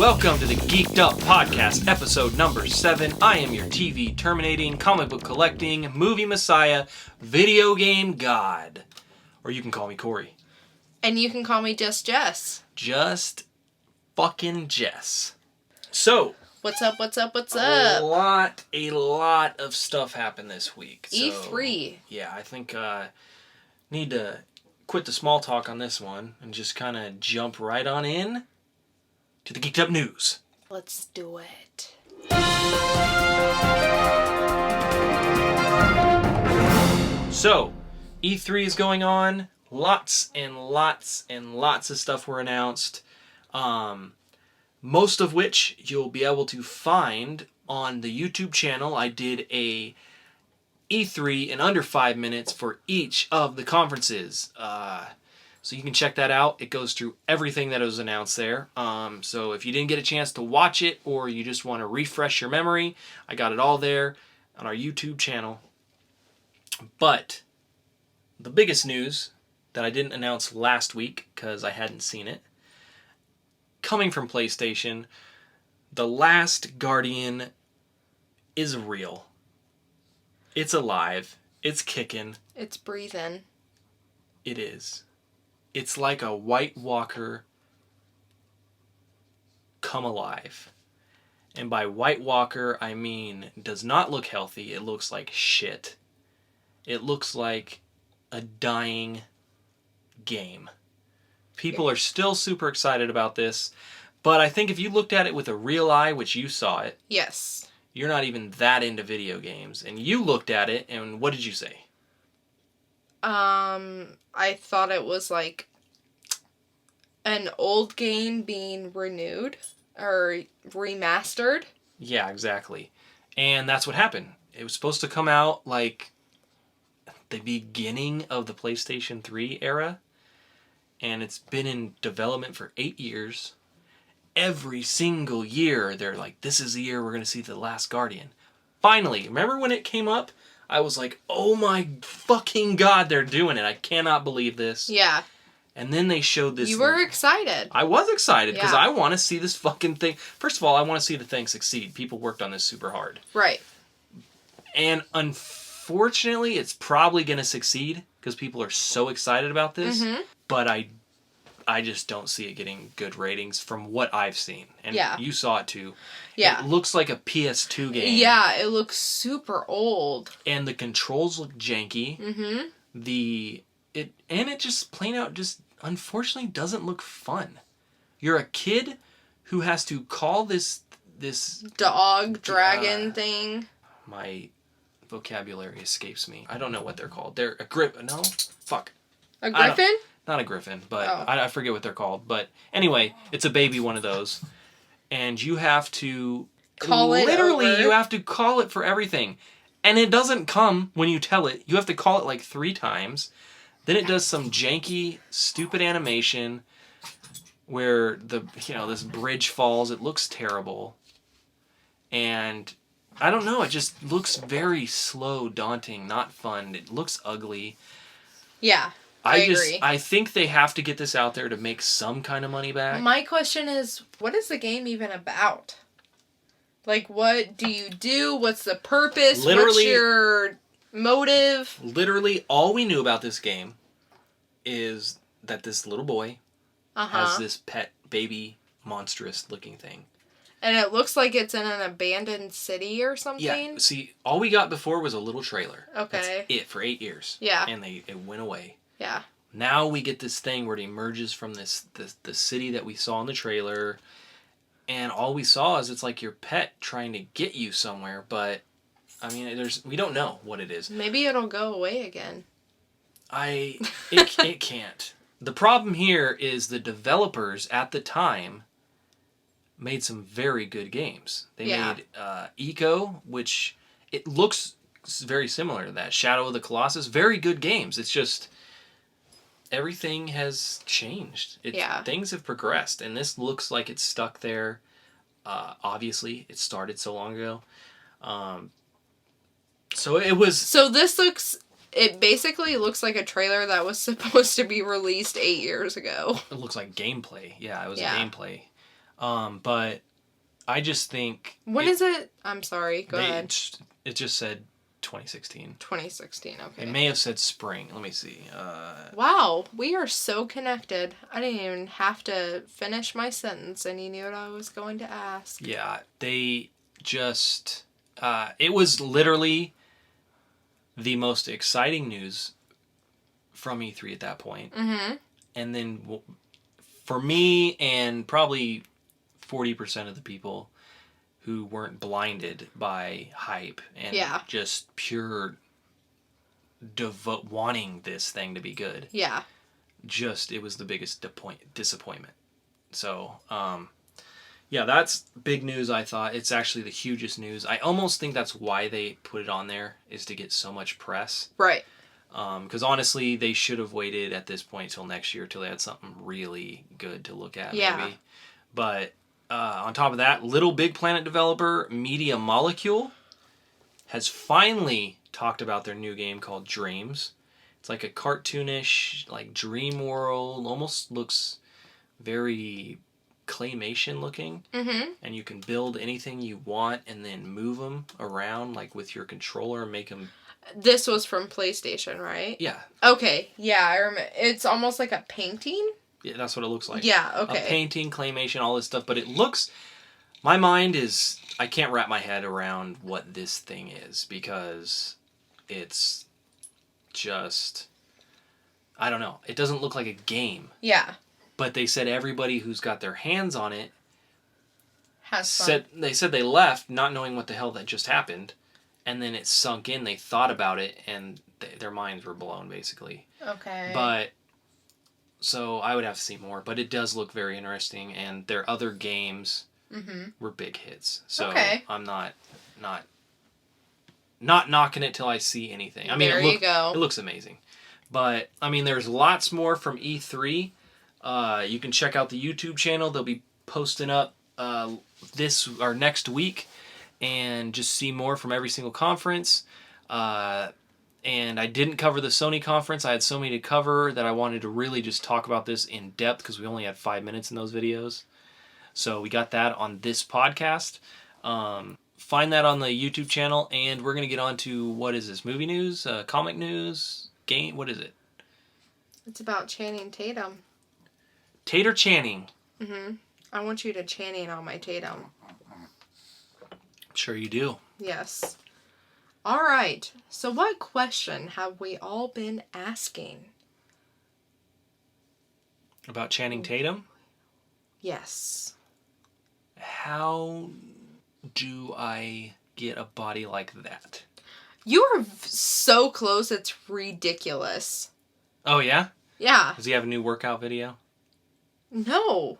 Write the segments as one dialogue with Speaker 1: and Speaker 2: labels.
Speaker 1: welcome to the Geek'd Up podcast, episode number 7. I am your TV terminating, comic book collecting, movie messiah, video game god. Or you can call me Cory.
Speaker 2: And you can call me Just Jess.
Speaker 1: Just fucking Jess. So,
Speaker 2: What's up?
Speaker 1: a lot of stuff happened this week. So,
Speaker 2: E3.
Speaker 1: Yeah, I think need to quit the small talk on this one and just kind of jump right on in to the Geek'd Up news.
Speaker 2: Let's do it.
Speaker 1: So, E3 is going on. Lots and lots of stuff were announced. Most of which you'll be able to find on the YouTube channel. I did a E3 in under 5 minutes for each of the conferences. So you can check that out. It goes through everything that was announced there. So if you didn't get a chance to watch it or you just want to refresh your memory, I got it all there on our YouTube channel. But the biggest news that I didn't announce last week because I hadn't seen it, coming from PlayStation, The Last Guardian is real. It's alive. It's kicking.
Speaker 2: It's breathing.
Speaker 1: It is. It's like a White Walker come alive. And by White Walker, I mean does not look healthy. It looks like shit. It looks like a dying game. People are still super excited about this, but I think if you looked at it with a real eye, which you saw it,
Speaker 2: Yes.
Speaker 1: you're not even that into video games. And you looked at it, and what did you say?
Speaker 2: I thought it was like an old game being renewed or remastered.
Speaker 1: Yeah, exactly. And that's what happened. It was supposed to come out like the beginning of the PlayStation 3 era. And it's been in development for 8 years. Every single year, they're like, this is the year we're going to see The Last Guardian. Finally, remember when it came up? I was like, oh my fucking god, they're doing it. I cannot believe this.
Speaker 2: Yeah.
Speaker 1: And then they showed this.
Speaker 2: You were excited.
Speaker 1: I was excited because
Speaker 2: Yeah.
Speaker 1: I want to see this fucking thing. First of all, I want to see the thing succeed. People worked on this super hard.
Speaker 2: Right.
Speaker 1: And unfortunately, it's probably going to succeed because people are so excited about this.
Speaker 2: Mm-hmm.
Speaker 1: But I just don't see it getting good ratings from what I've seen. And
Speaker 2: Yeah.
Speaker 1: you saw it too.
Speaker 2: Yeah.
Speaker 1: It looks like a PS2 game.
Speaker 2: Yeah, it looks super old.
Speaker 1: And the controls look janky.
Speaker 2: Mm-hmm.
Speaker 1: It just plain out just unfortunately doesn't look fun. You're a kid who has to call this
Speaker 2: Dog, dragon thing.
Speaker 1: My vocabulary escapes me. I don't know what they're called. They're a grip. No? Fuck.
Speaker 2: A griffin?
Speaker 1: Not a griffin, but
Speaker 2: Oh.
Speaker 1: I forget what they're called. But anyway, it's a baby one of those. And you have to... Literally, you have to call it for everything. And it doesn't come when you tell it. You have to call it like 3 times. Then it does some janky, stupid animation where this bridge falls. It looks terrible. And I don't know, it just looks very slow, daunting, not fun. It looks ugly.
Speaker 2: Yeah. I agree.
Speaker 1: I think they have to get this out there to make some kind of money back.
Speaker 2: My question is, what is the game even about? Like, what do you do? What's the purpose? What's your motive?
Speaker 1: Literally, all we knew about this game is that this little boy has this pet baby monstrous looking thing.
Speaker 2: And it looks like it's in an abandoned city or something?
Speaker 1: Yeah, see, all we got before was a little trailer.
Speaker 2: Okay.
Speaker 1: That's it for 8 years.
Speaker 2: Yeah.
Speaker 1: And it went away.
Speaker 2: Yeah.
Speaker 1: Now we get this thing where it emerges from the city that we saw in the trailer, and all we saw is it's like your pet trying to get you somewhere, but I mean, we don't know what it is.
Speaker 2: Maybe it'll go away again.
Speaker 1: It can't. The problem here is the developers at the time made some very good games. They made Eco, which it looks very similar to that. Shadow of the Colossus, very good games. It's just everything has changed. Things have progressed, and this looks like it's stuck there. Obviously, it started so long ago. So it was...
Speaker 2: So this looks... It basically looks like a trailer that was supposed to be released 8 years ago.
Speaker 1: It looks like gameplay. Yeah, it was a gameplay. But I just think...
Speaker 2: When is it? I'm sorry. Go ahead.
Speaker 1: It just said 2016.
Speaker 2: 2016, okay.
Speaker 1: It may have said spring. Let me see.
Speaker 2: Wow, we are so connected. I didn't even have to finish my sentence, and you knew what I was going to ask.
Speaker 1: Yeah, they just... it was literally the most exciting news from E3 at that point.
Speaker 2: Mm-hmm.
Speaker 1: And then for me and probably 40% of the people who weren't blinded by hype and just pure wanting this thing to be good.
Speaker 2: Yeah.
Speaker 1: It was the biggest disappointment. So, yeah, that's big news, I thought. It's actually the hugest news. I almost think that's why they put it on there, is to get so much press.
Speaker 2: Right.
Speaker 1: Because honestly, they should have waited at this point till next year till they had something really good to look at, maybe. But on top of that, Little Big Planet developer Media Molecule has finally talked about their new game called Dreams. It's like a cartoonish, like dream world, almost looks very claymation looking.
Speaker 2: Mm-hmm.
Speaker 1: And you can build anything you want and then move them around like with your controller and make them...
Speaker 2: This was from PlayStation, right?
Speaker 1: Yeah.
Speaker 2: Okay, yeah, I remember. It's almost like a painting?
Speaker 1: Yeah, that's what it looks like.
Speaker 2: Yeah, okay.
Speaker 1: A painting, claymation, all this stuff. But it looks... My mind is... I can't wrap my head around what this thing is because it's just... I don't know. It doesn't look like a game.
Speaker 2: Yeah.
Speaker 1: But they said everybody who's got their hands on it
Speaker 2: has fun.
Speaker 1: They said they left not knowing what the hell that just happened. And then it sunk in. They thought about it and their minds were blown, basically.
Speaker 2: Okay.
Speaker 1: But... So I would have to see more. But it does look very interesting. And their other games... were big hits. So I'm not knocking it till I see anything. I mean,
Speaker 2: you go.
Speaker 1: It looks amazing. But, I mean, there's lots more from E3. You can check out the YouTube channel. They'll be posting up next week and just see more from every single conference. And I didn't cover the Sony conference. I had so many to cover that I wanted to really just talk about this in depth because we only had 5 minutes in those videos. So we got that on this podcast. Find that on the YouTube channel, and we're going to get on to, what is this, movie news, comic news, game, what is it?
Speaker 2: It's about Channing Tatum.
Speaker 1: Tater Channing.
Speaker 2: I want you to Channing on my Tatum.
Speaker 1: Sure you do.
Speaker 2: Yes. All right. So what question have we all been asking?
Speaker 1: About Channing Tatum?
Speaker 2: Yes.
Speaker 1: How do I get a body like that?
Speaker 2: You are so close, it's ridiculous.
Speaker 1: Oh, yeah?
Speaker 2: Yeah.
Speaker 1: Does he have a new workout video?
Speaker 2: No.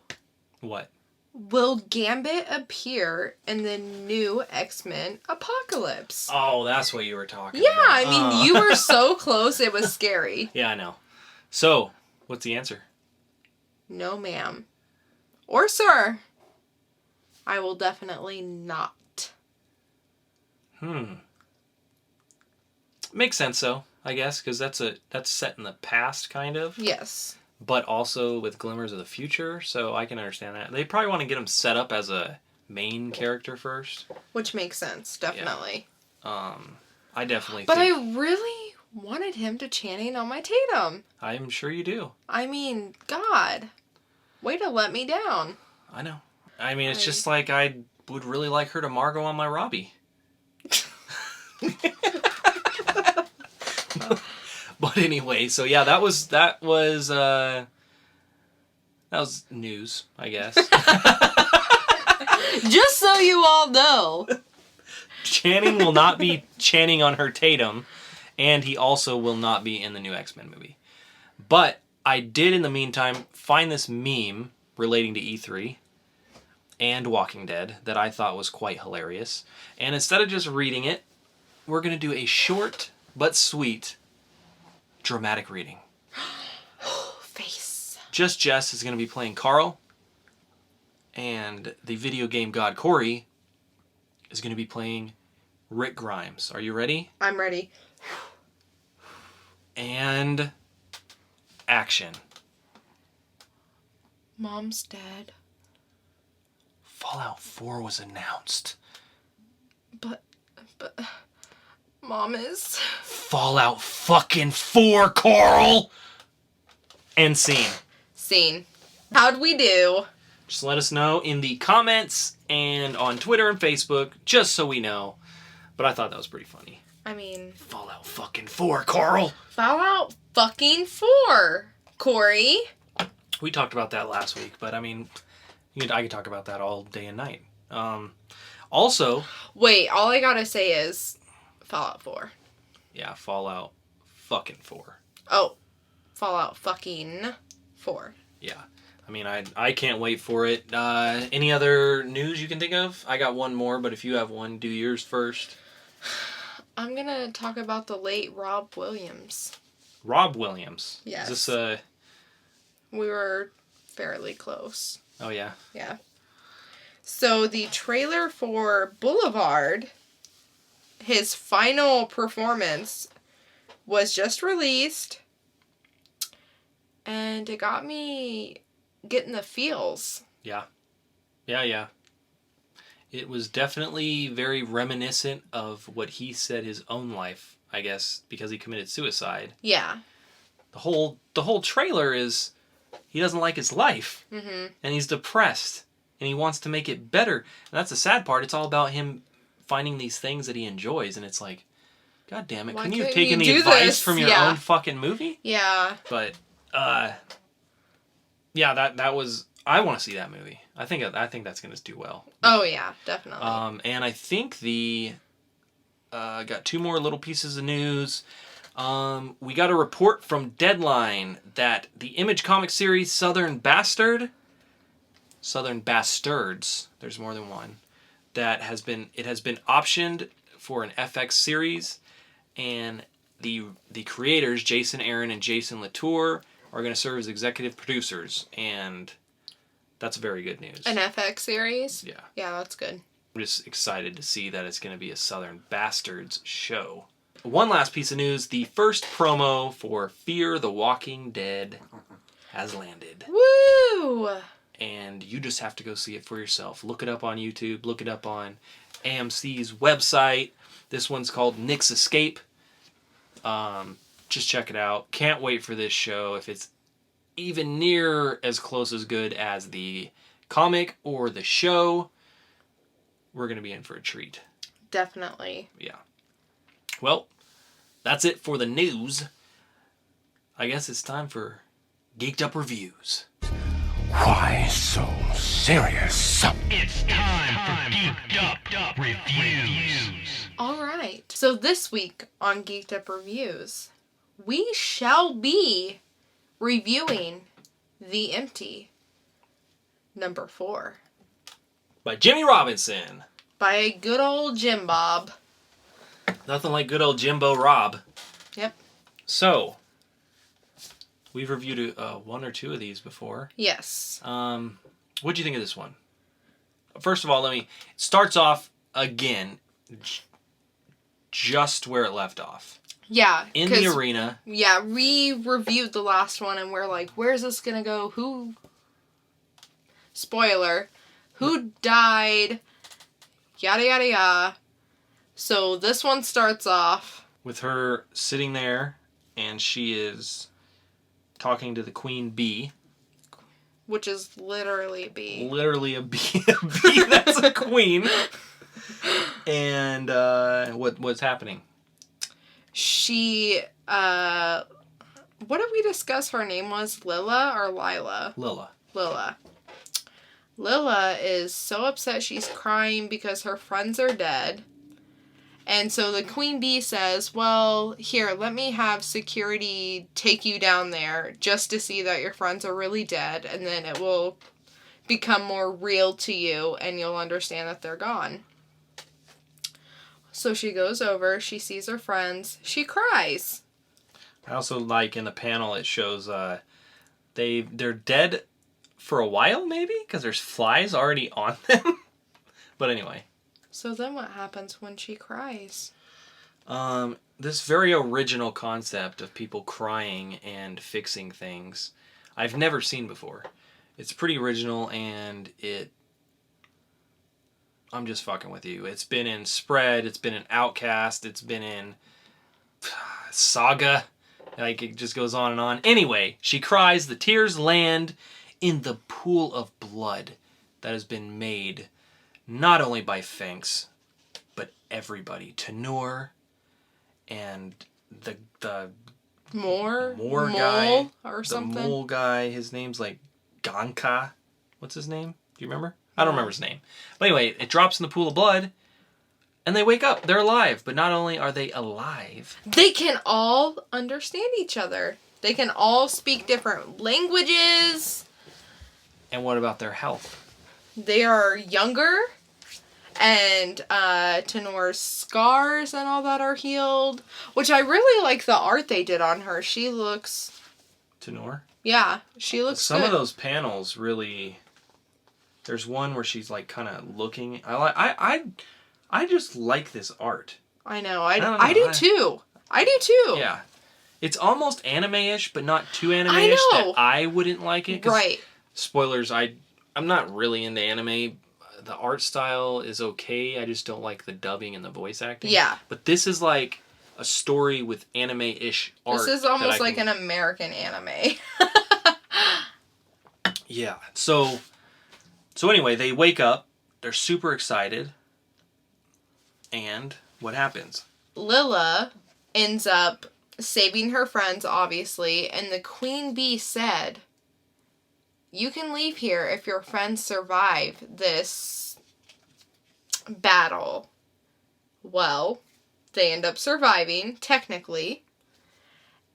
Speaker 1: What?
Speaker 2: Will Gambit appear in the new X-Men Apocalypse?
Speaker 1: Oh, that's what you were talking about.
Speaker 2: Yeah, I mean, you were so close, it was scary.
Speaker 1: Yeah, I know. So, what's the answer?
Speaker 2: No, ma'am. Or sir. I will definitely not.
Speaker 1: Makes sense, though, I guess, because that's set in the past, kind of.
Speaker 2: Yes.
Speaker 1: But also with glimmers of the future, so I can understand that. They probably want to get him set up as a main character first.
Speaker 2: Which makes sense, definitely.
Speaker 1: Yeah. I definitely
Speaker 2: But I really wanted him to Channing on my Tatum.
Speaker 1: I'm sure you do.
Speaker 2: I mean, God. Way to let me down.
Speaker 1: I know. I mean, it's just like I would really like her to Margot on my Robbie. But anyway, so yeah, that was news, I guess.
Speaker 2: Just so you all know.
Speaker 1: Channing will not be Channing on her Tatum, and he also will not be in the new X-Men movie. But I did, in the meantime, find this meme relating to E3 and Walking Dead that I thought was quite hilarious. And instead of just reading it, we're going to do a short but sweet dramatic reading.
Speaker 2: Face.
Speaker 1: Just Jess is going to be playing Carl, and the video game god Cory is going to be playing Rick Grimes. Are you ready?
Speaker 2: I'm ready.
Speaker 1: And action.
Speaker 2: Mom's dead.
Speaker 1: Fallout 4 was announced.
Speaker 2: But Mom is...
Speaker 1: Fallout fucking 4, Carl! End scene.
Speaker 2: Scene. How'd we do?
Speaker 1: Just let us know in the comments and on Twitter and Facebook, just so we know. But I thought that was pretty funny.
Speaker 2: I mean...
Speaker 1: Fallout fucking 4, Carl!
Speaker 2: Fallout fucking 4, Cory.
Speaker 1: We talked about that last week, but I mean, I could talk about that all day and night. Also...
Speaker 2: Wait, all I gotta say is Fallout 4.
Speaker 1: Yeah, Fallout fucking 4.
Speaker 2: Oh, Fallout fucking 4.
Speaker 1: Yeah. I mean, I can't wait for it. Any other news you can think of? I got one more, but if you have one, do yours first.
Speaker 2: I'm gonna talk about the late Rob Williams.
Speaker 1: Rob Williams?
Speaker 2: Yes.
Speaker 1: Is this
Speaker 2: We were fairly close.
Speaker 1: Oh, yeah?
Speaker 2: Yeah. So the trailer for Boulevard, his final performance, was just released. And it got me getting the feels.
Speaker 1: Yeah. Yeah. It was definitely very reminiscent of what he said his own life, I guess, because he committed suicide.
Speaker 2: Yeah.
Speaker 1: The whole trailer is he doesn't like his life.
Speaker 2: Mm-hmm.
Speaker 1: And he's depressed. And he wants to make it better. And that's the sad part. It's all about him finding these things that he enjoys. And it's like, God damn it.
Speaker 2: Why
Speaker 1: Couldn't you have
Speaker 2: couldn't
Speaker 1: taken
Speaker 2: you
Speaker 1: the
Speaker 2: do
Speaker 1: advice
Speaker 2: this?
Speaker 1: from your
Speaker 2: Yeah.
Speaker 1: own fucking movie?
Speaker 2: Yeah.
Speaker 1: But, yeah, that was... I want to see that movie. I think that's going to do well.
Speaker 2: Oh, yeah, definitely.
Speaker 1: And I think got two more little pieces of news. We got a report from Deadline that the Image comic series Southern Bastards, there's more than one, it has been optioned for an FX series, and the creators, Jason Aaron and Jason Latour, are going to serve as executive producers, and that's very good news.
Speaker 2: An FX series?
Speaker 1: Yeah.
Speaker 2: Yeah, that's good.
Speaker 1: I'm just excited to see that it's going to be a Southern Bastards show. One last piece of news. The first promo for Fear the Walking Dead has landed.
Speaker 2: Woo!
Speaker 1: And you just have to go see it for yourself. Look it up on YouTube. Look it up on AMC's website. This one's called Nick's Escape. Just check it out. Can't wait for this show. If it's even near as close as good as the comic or the show, we're going to be in for a treat.
Speaker 2: Definitely.
Speaker 1: Yeah. Well, that's it for the news. I guess it's time for Geek'd Up Reviews.
Speaker 3: Why so serious?
Speaker 4: It's time for Geek'd Up Reviews.
Speaker 2: All right. So this week on Geek'd Up Reviews, we shall be reviewing The Empty, number 4.
Speaker 1: By Jimmy Robinson.
Speaker 2: By a good old Jim Bob.
Speaker 1: Nothing like good old Jimbo Rob.
Speaker 2: Yep.
Speaker 1: So, we've reviewed one or two of these before.
Speaker 2: Yes.
Speaker 1: What'd you think of this one? First of all, it starts off again just where it left off.
Speaker 2: Yeah.
Speaker 1: In the arena.
Speaker 2: Yeah, we reviewed the last one and we're like, where's this gonna go? Spoiler. Who died? Yada yada yada. So this one starts off
Speaker 1: with her sitting there and she is talking to the Queen Bee.
Speaker 2: Which is literally a bee.
Speaker 1: Literally a bee. A bee that's a queen. And what's happening?
Speaker 2: She, what did we discuss her name was? Lila or Lila?
Speaker 1: Lila.
Speaker 2: Lila. Lila is so upset she's crying because her friends are dead. And so the Queen Bee says, well, here, let me have security take you down there just to see that your friends are really dead, and then it will become more real to you and you'll understand that they're gone. So she goes over, she sees her friends, she cries.
Speaker 1: I also like in the panel it shows they're dead for a while maybe because there's flies already on them. But anyway.
Speaker 2: So then what happens when she cries?
Speaker 1: This very original concept of people crying and fixing things I've never seen before. It's pretty original and it I'm just fucking with you. It's been in Spread, it's been in Outcast, it's been in Saga. Like, it just goes on and on. Anyway, she cries, the tears land in the pool of blood that has been made not only by Finks, but everybody. Tanur and the
Speaker 2: Mole
Speaker 1: guy.
Speaker 2: or
Speaker 1: The
Speaker 2: something.
Speaker 1: mole guy, his name's like Ganka. What's his name? Do you remember? I don't remember his name. But anyway, it drops in the pool of blood, and they wake up. They're alive. But not only are they alive,
Speaker 2: They can all understand each other. They can all speak different languages.
Speaker 1: and what about their health?
Speaker 2: They are younger. And Tenor's scars and all that are healed. Which I really like the art they did on her. She looks...
Speaker 1: Tanur?
Speaker 2: Yeah, she looks
Speaker 1: Some
Speaker 2: good.
Speaker 1: of those panels really... There's one where she's like kind of looking... I just like this art.
Speaker 2: I know.
Speaker 1: I don't know.
Speaker 2: I do too. I do too.
Speaker 1: Yeah. It's almost anime-ish, but not too anime-ish
Speaker 2: I know.
Speaker 1: that I wouldn't like it. 'Cause
Speaker 2: Right.
Speaker 1: spoilers, I'm not really into anime. The art style is okay. I just don't like the dubbing and the voice acting.
Speaker 2: Yeah.
Speaker 1: But this is like a story with anime-ish art.
Speaker 2: This is almost like an American anime.
Speaker 1: Yeah. So anyway, they wake up. They're super excited. And what happens?
Speaker 2: Lilla ends up saving her friends, obviously, and the queen bee said, "You can leave here if your friends survive this battle." Well, they end up surviving, technically.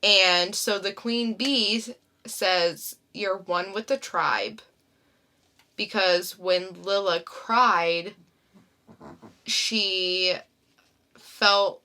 Speaker 2: And so the queen bee says, "You're one with the tribe." Because when Lilla cried, she felt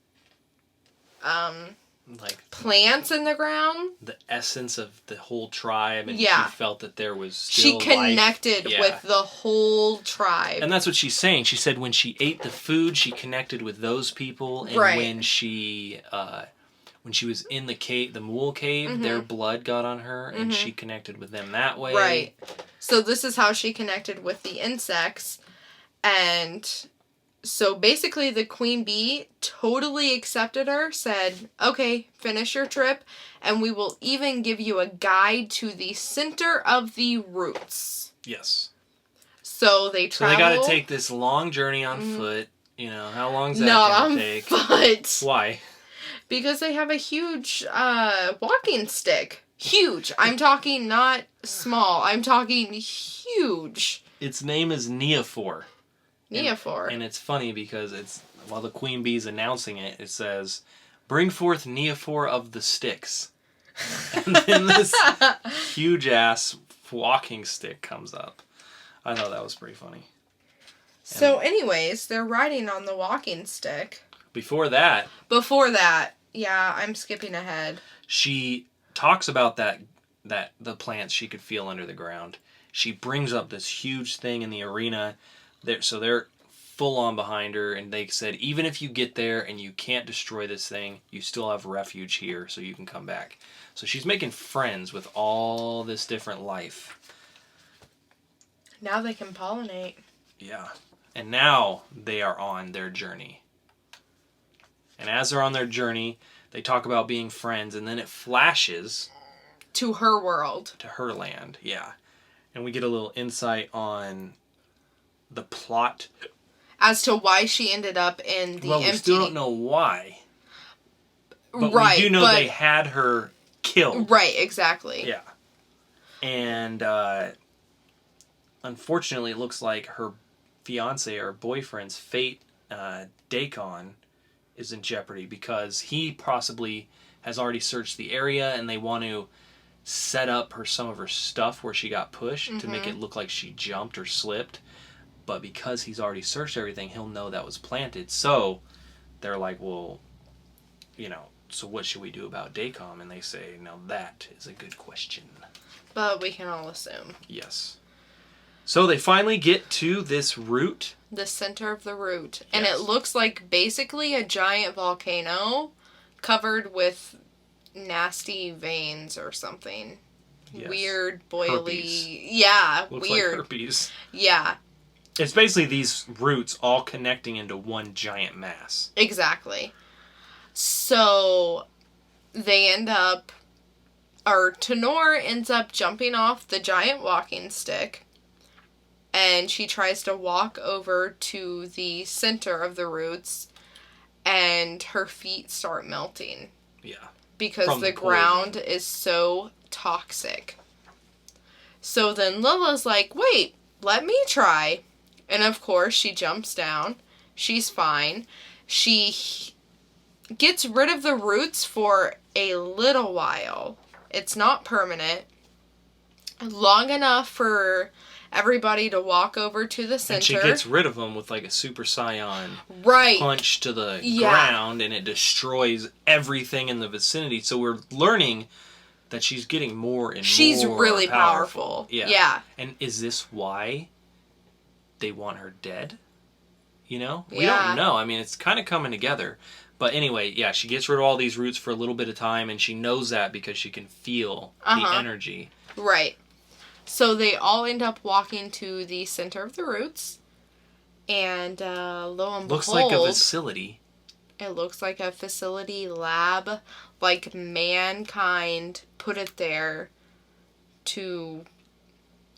Speaker 1: Like
Speaker 2: plants in the ground.
Speaker 1: the essence of the whole tribe, and
Speaker 2: Yeah.
Speaker 1: she felt that there was
Speaker 2: She
Speaker 1: still
Speaker 2: connected
Speaker 1: life. Yeah.
Speaker 2: with the whole tribe.
Speaker 1: And that's what she's saying. She said when she ate the food, she connected with those people, and
Speaker 2: Right.
Speaker 1: when she was in the cave, the Mool cave, their blood got on her, and she connected with them that way.
Speaker 2: Right. So this is how she connected with the insects. And so basically the queen bee totally accepted her, said, "Okay, finish your trip, and we will even give you a guide to the center of the roots."
Speaker 1: Yes.
Speaker 2: So they
Speaker 1: So they
Speaker 2: travel.
Speaker 1: got to take this long journey on foot. You know, how long's that
Speaker 2: Not
Speaker 1: gonna
Speaker 2: on
Speaker 1: take?
Speaker 2: foot.
Speaker 1: Why?
Speaker 2: Because they have a huge walking stick. Huge. I'm talking not small. I'm talking huge.
Speaker 1: Its name is Neophore.
Speaker 2: Neophore.
Speaker 1: And it's funny because while the queen bee's announcing it, it says, "Bring forth Neophore of the sticks." And then this huge ass walking stick comes up. I thought that was pretty funny.
Speaker 2: So anyways, they're riding on the walking stick.
Speaker 1: Before that,
Speaker 2: Before that, yeah, I'm skipping ahead.
Speaker 1: she talks about that the plants she could feel under the ground. She brings up this huge thing in the arena. So they're full on behind her, and they said, even if you get there and you can't destroy this thing, you still have refuge here, so you can come back. So she's making friends with all this different life.
Speaker 2: Now they can pollinate.
Speaker 1: Yeah. And now they are on their journey. And as they're on their journey, they talk about being friends, and then it flashes
Speaker 2: To her world.
Speaker 1: to her land. Yeah. And we get a little insight on the plot.
Speaker 2: As to why she ended up in the
Speaker 1: Well, we
Speaker 2: empty...
Speaker 1: still don't know why. But
Speaker 2: right,
Speaker 1: we do know
Speaker 2: but...
Speaker 1: they had her killed.
Speaker 2: Right, exactly.
Speaker 1: Yeah. And unfortunately, it looks like her fiance or boyfriend's fate, Daikon, is in jeopardy because he possibly has already searched the area, and they want to set up some of her stuff where she got pushed to make it look like she jumped or slipped. But because he's already searched everything, he'll know that was planted. So they're like, well, so what should we do about Daikon? And they say, now that is a good question.
Speaker 2: But we can all assume.
Speaker 1: Yes. So they finally get to this root.
Speaker 2: The center of the root. And
Speaker 1: Yes.
Speaker 2: it looks like basically a giant volcano covered with nasty veins or something.
Speaker 1: Yes.
Speaker 2: Weird, boily.
Speaker 1: Herpes.
Speaker 2: Yeah,
Speaker 1: Looks
Speaker 2: weird.
Speaker 1: like herpes.
Speaker 2: Yeah.
Speaker 1: It's basically these roots all connecting into one giant mass.
Speaker 2: Exactly. So they end up, or Tenor ends up jumping off the giant walking stick, and she tries to walk over to the center of the roots, and her feet start melting.
Speaker 1: Yeah.
Speaker 2: Because
Speaker 1: From
Speaker 2: the
Speaker 1: the
Speaker 2: ground
Speaker 1: poison.
Speaker 2: is so toxic. So then Lila's like, wait, let me try. And of course, she jumps down. She's fine. She gets rid of the roots for a little while. It's not permanent. Long enough for everybody to walk over to the center.
Speaker 1: And she gets rid of them with like a Super Saiyan
Speaker 2: right.
Speaker 1: punch to the
Speaker 2: Yeah.
Speaker 1: ground, and it destroys everything in the vicinity. So we're learning that she's getting more and
Speaker 2: She's
Speaker 1: more
Speaker 2: really powerful.
Speaker 1: Yeah.
Speaker 2: Yeah.
Speaker 1: And is this why they want her dead? You know? We
Speaker 2: Yeah.
Speaker 1: don't know. I mean, it's kind of coming together. But anyway, yeah, she gets rid of all these roots for a little bit of time, and she knows that because she can feel the energy.
Speaker 2: Right. So they all end up walking to the center of the roots. And lo and
Speaker 1: Looks
Speaker 2: behold,
Speaker 1: like a facility.
Speaker 2: it looks like a facility lab. Like mankind put it there to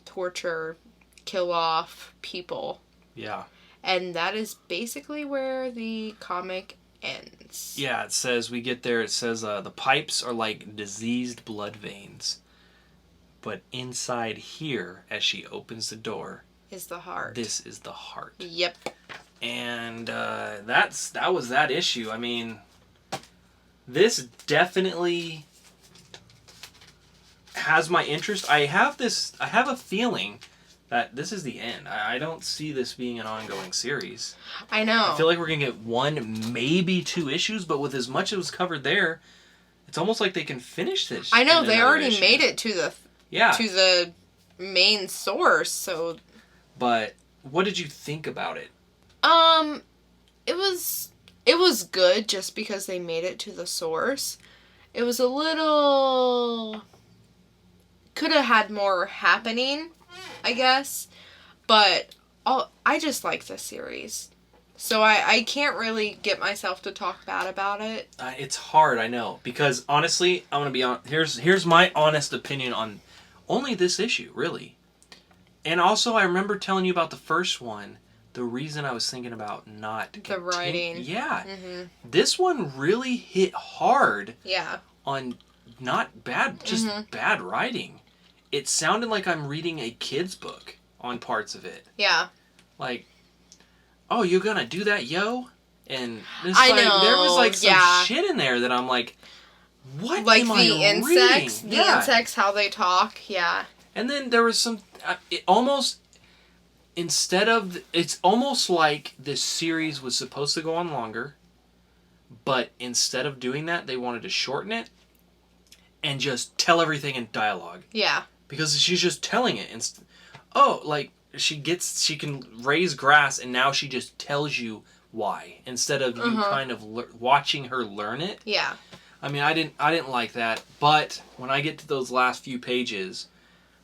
Speaker 2: torture, kill off people.
Speaker 1: Yeah.
Speaker 2: And that is basically where the comic ends.
Speaker 1: Yeah, it says, we get there, it says the pipes are like diseased blood veins. But inside here, as she opens the door,
Speaker 2: Is the heart.
Speaker 1: this is the heart.
Speaker 2: Yep.
Speaker 1: And that was that issue. I mean, this definitely has my interest. I have a feeling that this is the end. I don't see this being an ongoing series.
Speaker 2: I know.
Speaker 1: I feel like we're going to get one, maybe 2 issues, but with as much as was covered there, it's almost like they can finish this.
Speaker 2: I know,
Speaker 1: in
Speaker 2: they
Speaker 1: another
Speaker 2: already
Speaker 1: issue.
Speaker 2: made it to the main source, so
Speaker 1: But what did you think about it?
Speaker 2: it was good just because they made it to the source. It was a little could have had more happening, I guess. But I just like this series. So I can't really get myself to talk bad about it.
Speaker 1: It's hard, I know, because honestly, I'm gonna be on. Here's my honest opinion on only this issue, really. And also, I remember telling you about the first one. The reason I was thinking about not
Speaker 2: The writing.
Speaker 1: Yeah,
Speaker 2: Mm-hmm.
Speaker 1: this one really hit hard
Speaker 2: Yeah.
Speaker 1: on not bad, just bad writing. It sounded like I'm reading a kid's book on parts of it.
Speaker 2: Yeah.
Speaker 1: Like, oh, you're gonna do that, yo? And it's
Speaker 2: I
Speaker 1: like
Speaker 2: know,
Speaker 1: there was like some
Speaker 2: yeah.
Speaker 1: shit in there that I'm like, what
Speaker 2: Like
Speaker 1: am
Speaker 2: the
Speaker 1: I
Speaker 2: insects,
Speaker 1: reading?
Speaker 2: the insects, how they talk, yeah.
Speaker 1: And then there was some, it almost, it's almost like this series was supposed to go on longer, but instead of doing that, they wanted to shorten it and just tell everything in dialogue.
Speaker 2: Yeah.
Speaker 1: Because she's just telling it. Like, she can raise grass, and now she just tells you why, instead of you kind of watching her learn it.
Speaker 2: Yeah.
Speaker 1: I mean, I didn't like that, but when I get to those last few pages,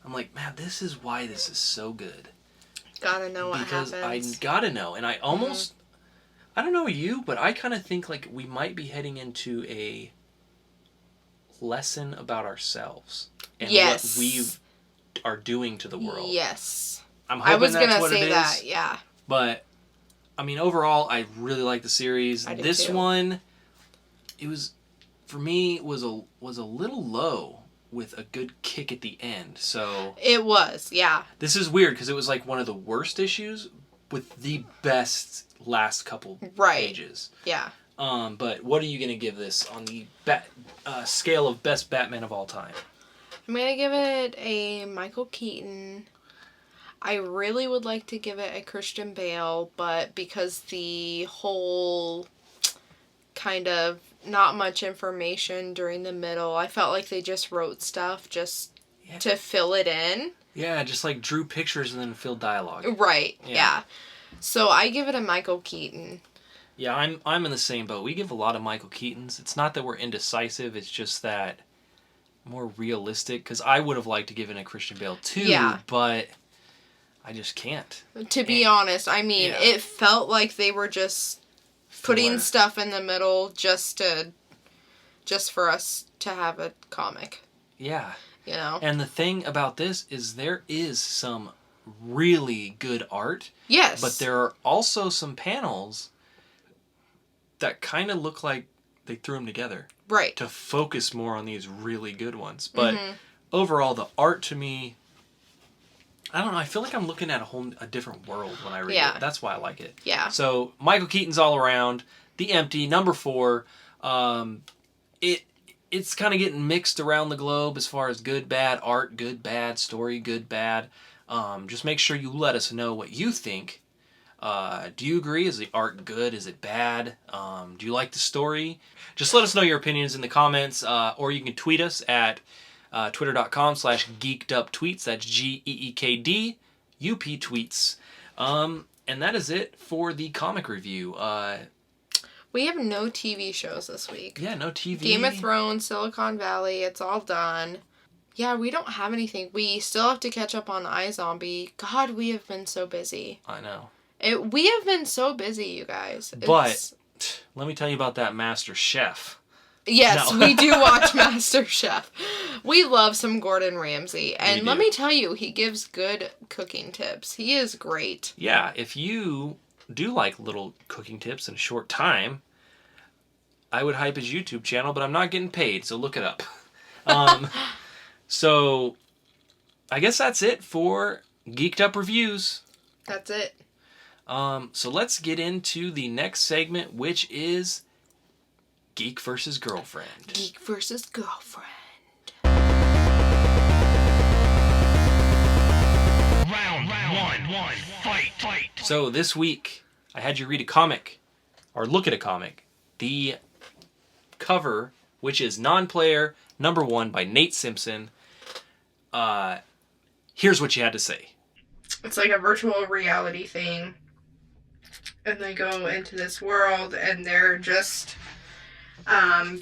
Speaker 1: I'm like, man, this is why this is so good.
Speaker 2: Gotta know what
Speaker 1: Because
Speaker 2: happens.
Speaker 1: I gotta know, and I almost, I don't know you, but I kind of think like we might be heading into a lesson about ourselves and
Speaker 2: Yes.
Speaker 1: what we are doing to the world.
Speaker 2: Yes.
Speaker 1: I'm hoping
Speaker 2: I was
Speaker 1: that's
Speaker 2: gonna
Speaker 1: what
Speaker 2: say
Speaker 1: it is.
Speaker 2: that, yeah.
Speaker 1: But I mean, overall, I really like the series.
Speaker 2: I do
Speaker 1: This
Speaker 2: too.
Speaker 1: one, it was, for me, was a little low with a good kick at the end. So
Speaker 2: It was, yeah.
Speaker 1: this is weird because it was like one of the worst issues with the best last couple
Speaker 2: Right.
Speaker 1: pages.
Speaker 2: Yeah.
Speaker 1: But what are you gonna give this on the scale of best Batman of all time?
Speaker 2: I'm gonna give it a Michael Keaton. I really would like to give it a Christian Bale, but because the whole kind of not much information during the middle, I felt like they just wrote stuff just to fill it in.
Speaker 1: Yeah, just like drew pictures and then filled dialogue.
Speaker 2: Right,
Speaker 1: Yeah.
Speaker 2: yeah. So I give it a Michael Keaton.
Speaker 1: Yeah, I'm in the same boat. We give a lot of Michael Keatons. It's not that we're indecisive. It's just that more realistic. Because I would have liked to give it a Christian Bale too.
Speaker 2: Yeah.
Speaker 1: But I just can't.
Speaker 2: To be honest, I mean,
Speaker 1: Yeah.
Speaker 2: it felt like they were just putting
Speaker 1: Filler.
Speaker 2: stuff in the middle just for us to have a comic.
Speaker 1: Yeah.
Speaker 2: You know?
Speaker 1: And the thing about this is there is some really good art.
Speaker 2: Yes.
Speaker 1: But there are also some panels that kind of look like they threw them together.
Speaker 2: Right.
Speaker 1: To focus more on these really good ones. But overall, the art to me, I don't know, I feel like I'm looking at a different world when I read it. That's why I like it.
Speaker 2: Yeah.
Speaker 1: So, Michael Keaton's all around. The Empty, number 4. It's kind of getting mixed around the globe as far as good, bad, art, good, bad, story, good, bad. Just make sure you let us know what you think. Do you agree? Is the art good? Is it bad? Do you like the story? Just let us know your opinions in the comments, or you can tweet us at twitter.com/geekduptweets. That's GEEKDUP tweets. And that is it for the comic review.
Speaker 2: We have no TV shows this week.
Speaker 1: Yeah, no TV.
Speaker 2: Game of Thrones, Silicon Valley, it's all done. Yeah, we don't have anything. We still have to catch up on iZombie. God, we have been so busy.
Speaker 1: I know.
Speaker 2: We have been so busy, you guys.
Speaker 1: But let me tell you about that Master Chef.
Speaker 2: Yes,
Speaker 1: No.
Speaker 2: we do watch Master Chef. We love some Gordon Ramsay. And let me tell you, he gives good cooking tips. He is great.
Speaker 1: Yeah, if you do like little cooking tips in a short time, I would hype his YouTube channel, but I'm not getting paid, so look it up. So, I guess that's it for Geek'd Up Reviews.
Speaker 2: That's it.
Speaker 1: So let's get into the next segment, which is Geek versus Girlfriend.
Speaker 2: Geek versus Girlfriend.
Speaker 4: Round one. Fight.
Speaker 1: So this week, I had you read a comic, or look at a comic. The cover, which is Nonplayer, number 1 by Nate Simpson. Here's what you had to say.
Speaker 2: It's like a virtual reality thing. And they go into this world and they're just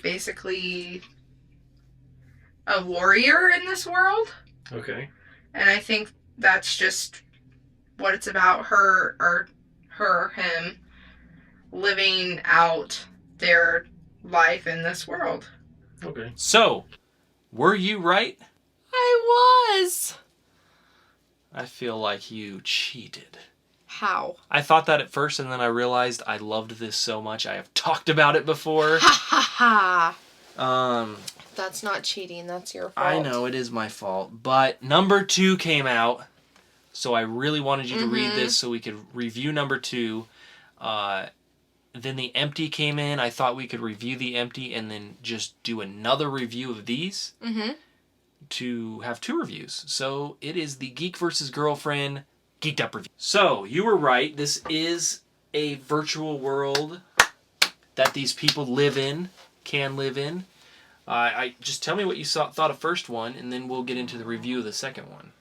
Speaker 2: basically a warrior in this world.
Speaker 1: Okay.
Speaker 2: And I think that's just what it's about, him living out their life in this world.
Speaker 1: Okay. So, were you right?
Speaker 2: I was.
Speaker 1: I feel like you cheated.
Speaker 2: How?
Speaker 1: I thought that at first, and then I realized I loved this so much. I have talked about it before.
Speaker 2: Ha.
Speaker 1: Um,
Speaker 2: That's not cheating. That's your fault.
Speaker 1: I know it is my fault, but number 2 came out, so I really wanted you to read this so we could review number 2. Then The Empty came in. I thought we could review The Empty and then just do another review of these to have 2 reviews. So it is the Geek versus Girlfriend Geek'd Up review. So you were right. This is a virtual world that these people can live in. I just tell me what you thought of first one, and then we'll get into the review of the second one.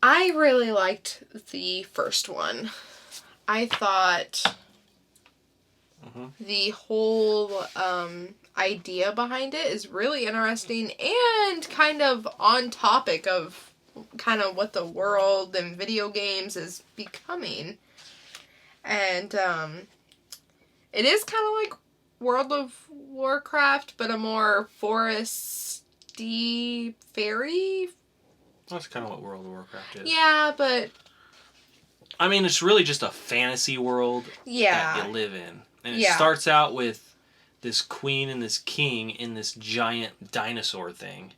Speaker 2: I really liked the first one. I thought the whole idea behind it is really interesting and kind of on topic of kind of what the world and video games is becoming. And it is kind of like World of Warcraft, but a more foresty fairy.
Speaker 1: That's kind of what World of Warcraft is.
Speaker 2: Yeah, but
Speaker 1: I mean, it's really just a fantasy world that you live in. And it starts out with this queen and this king in this giant dinosaur thing.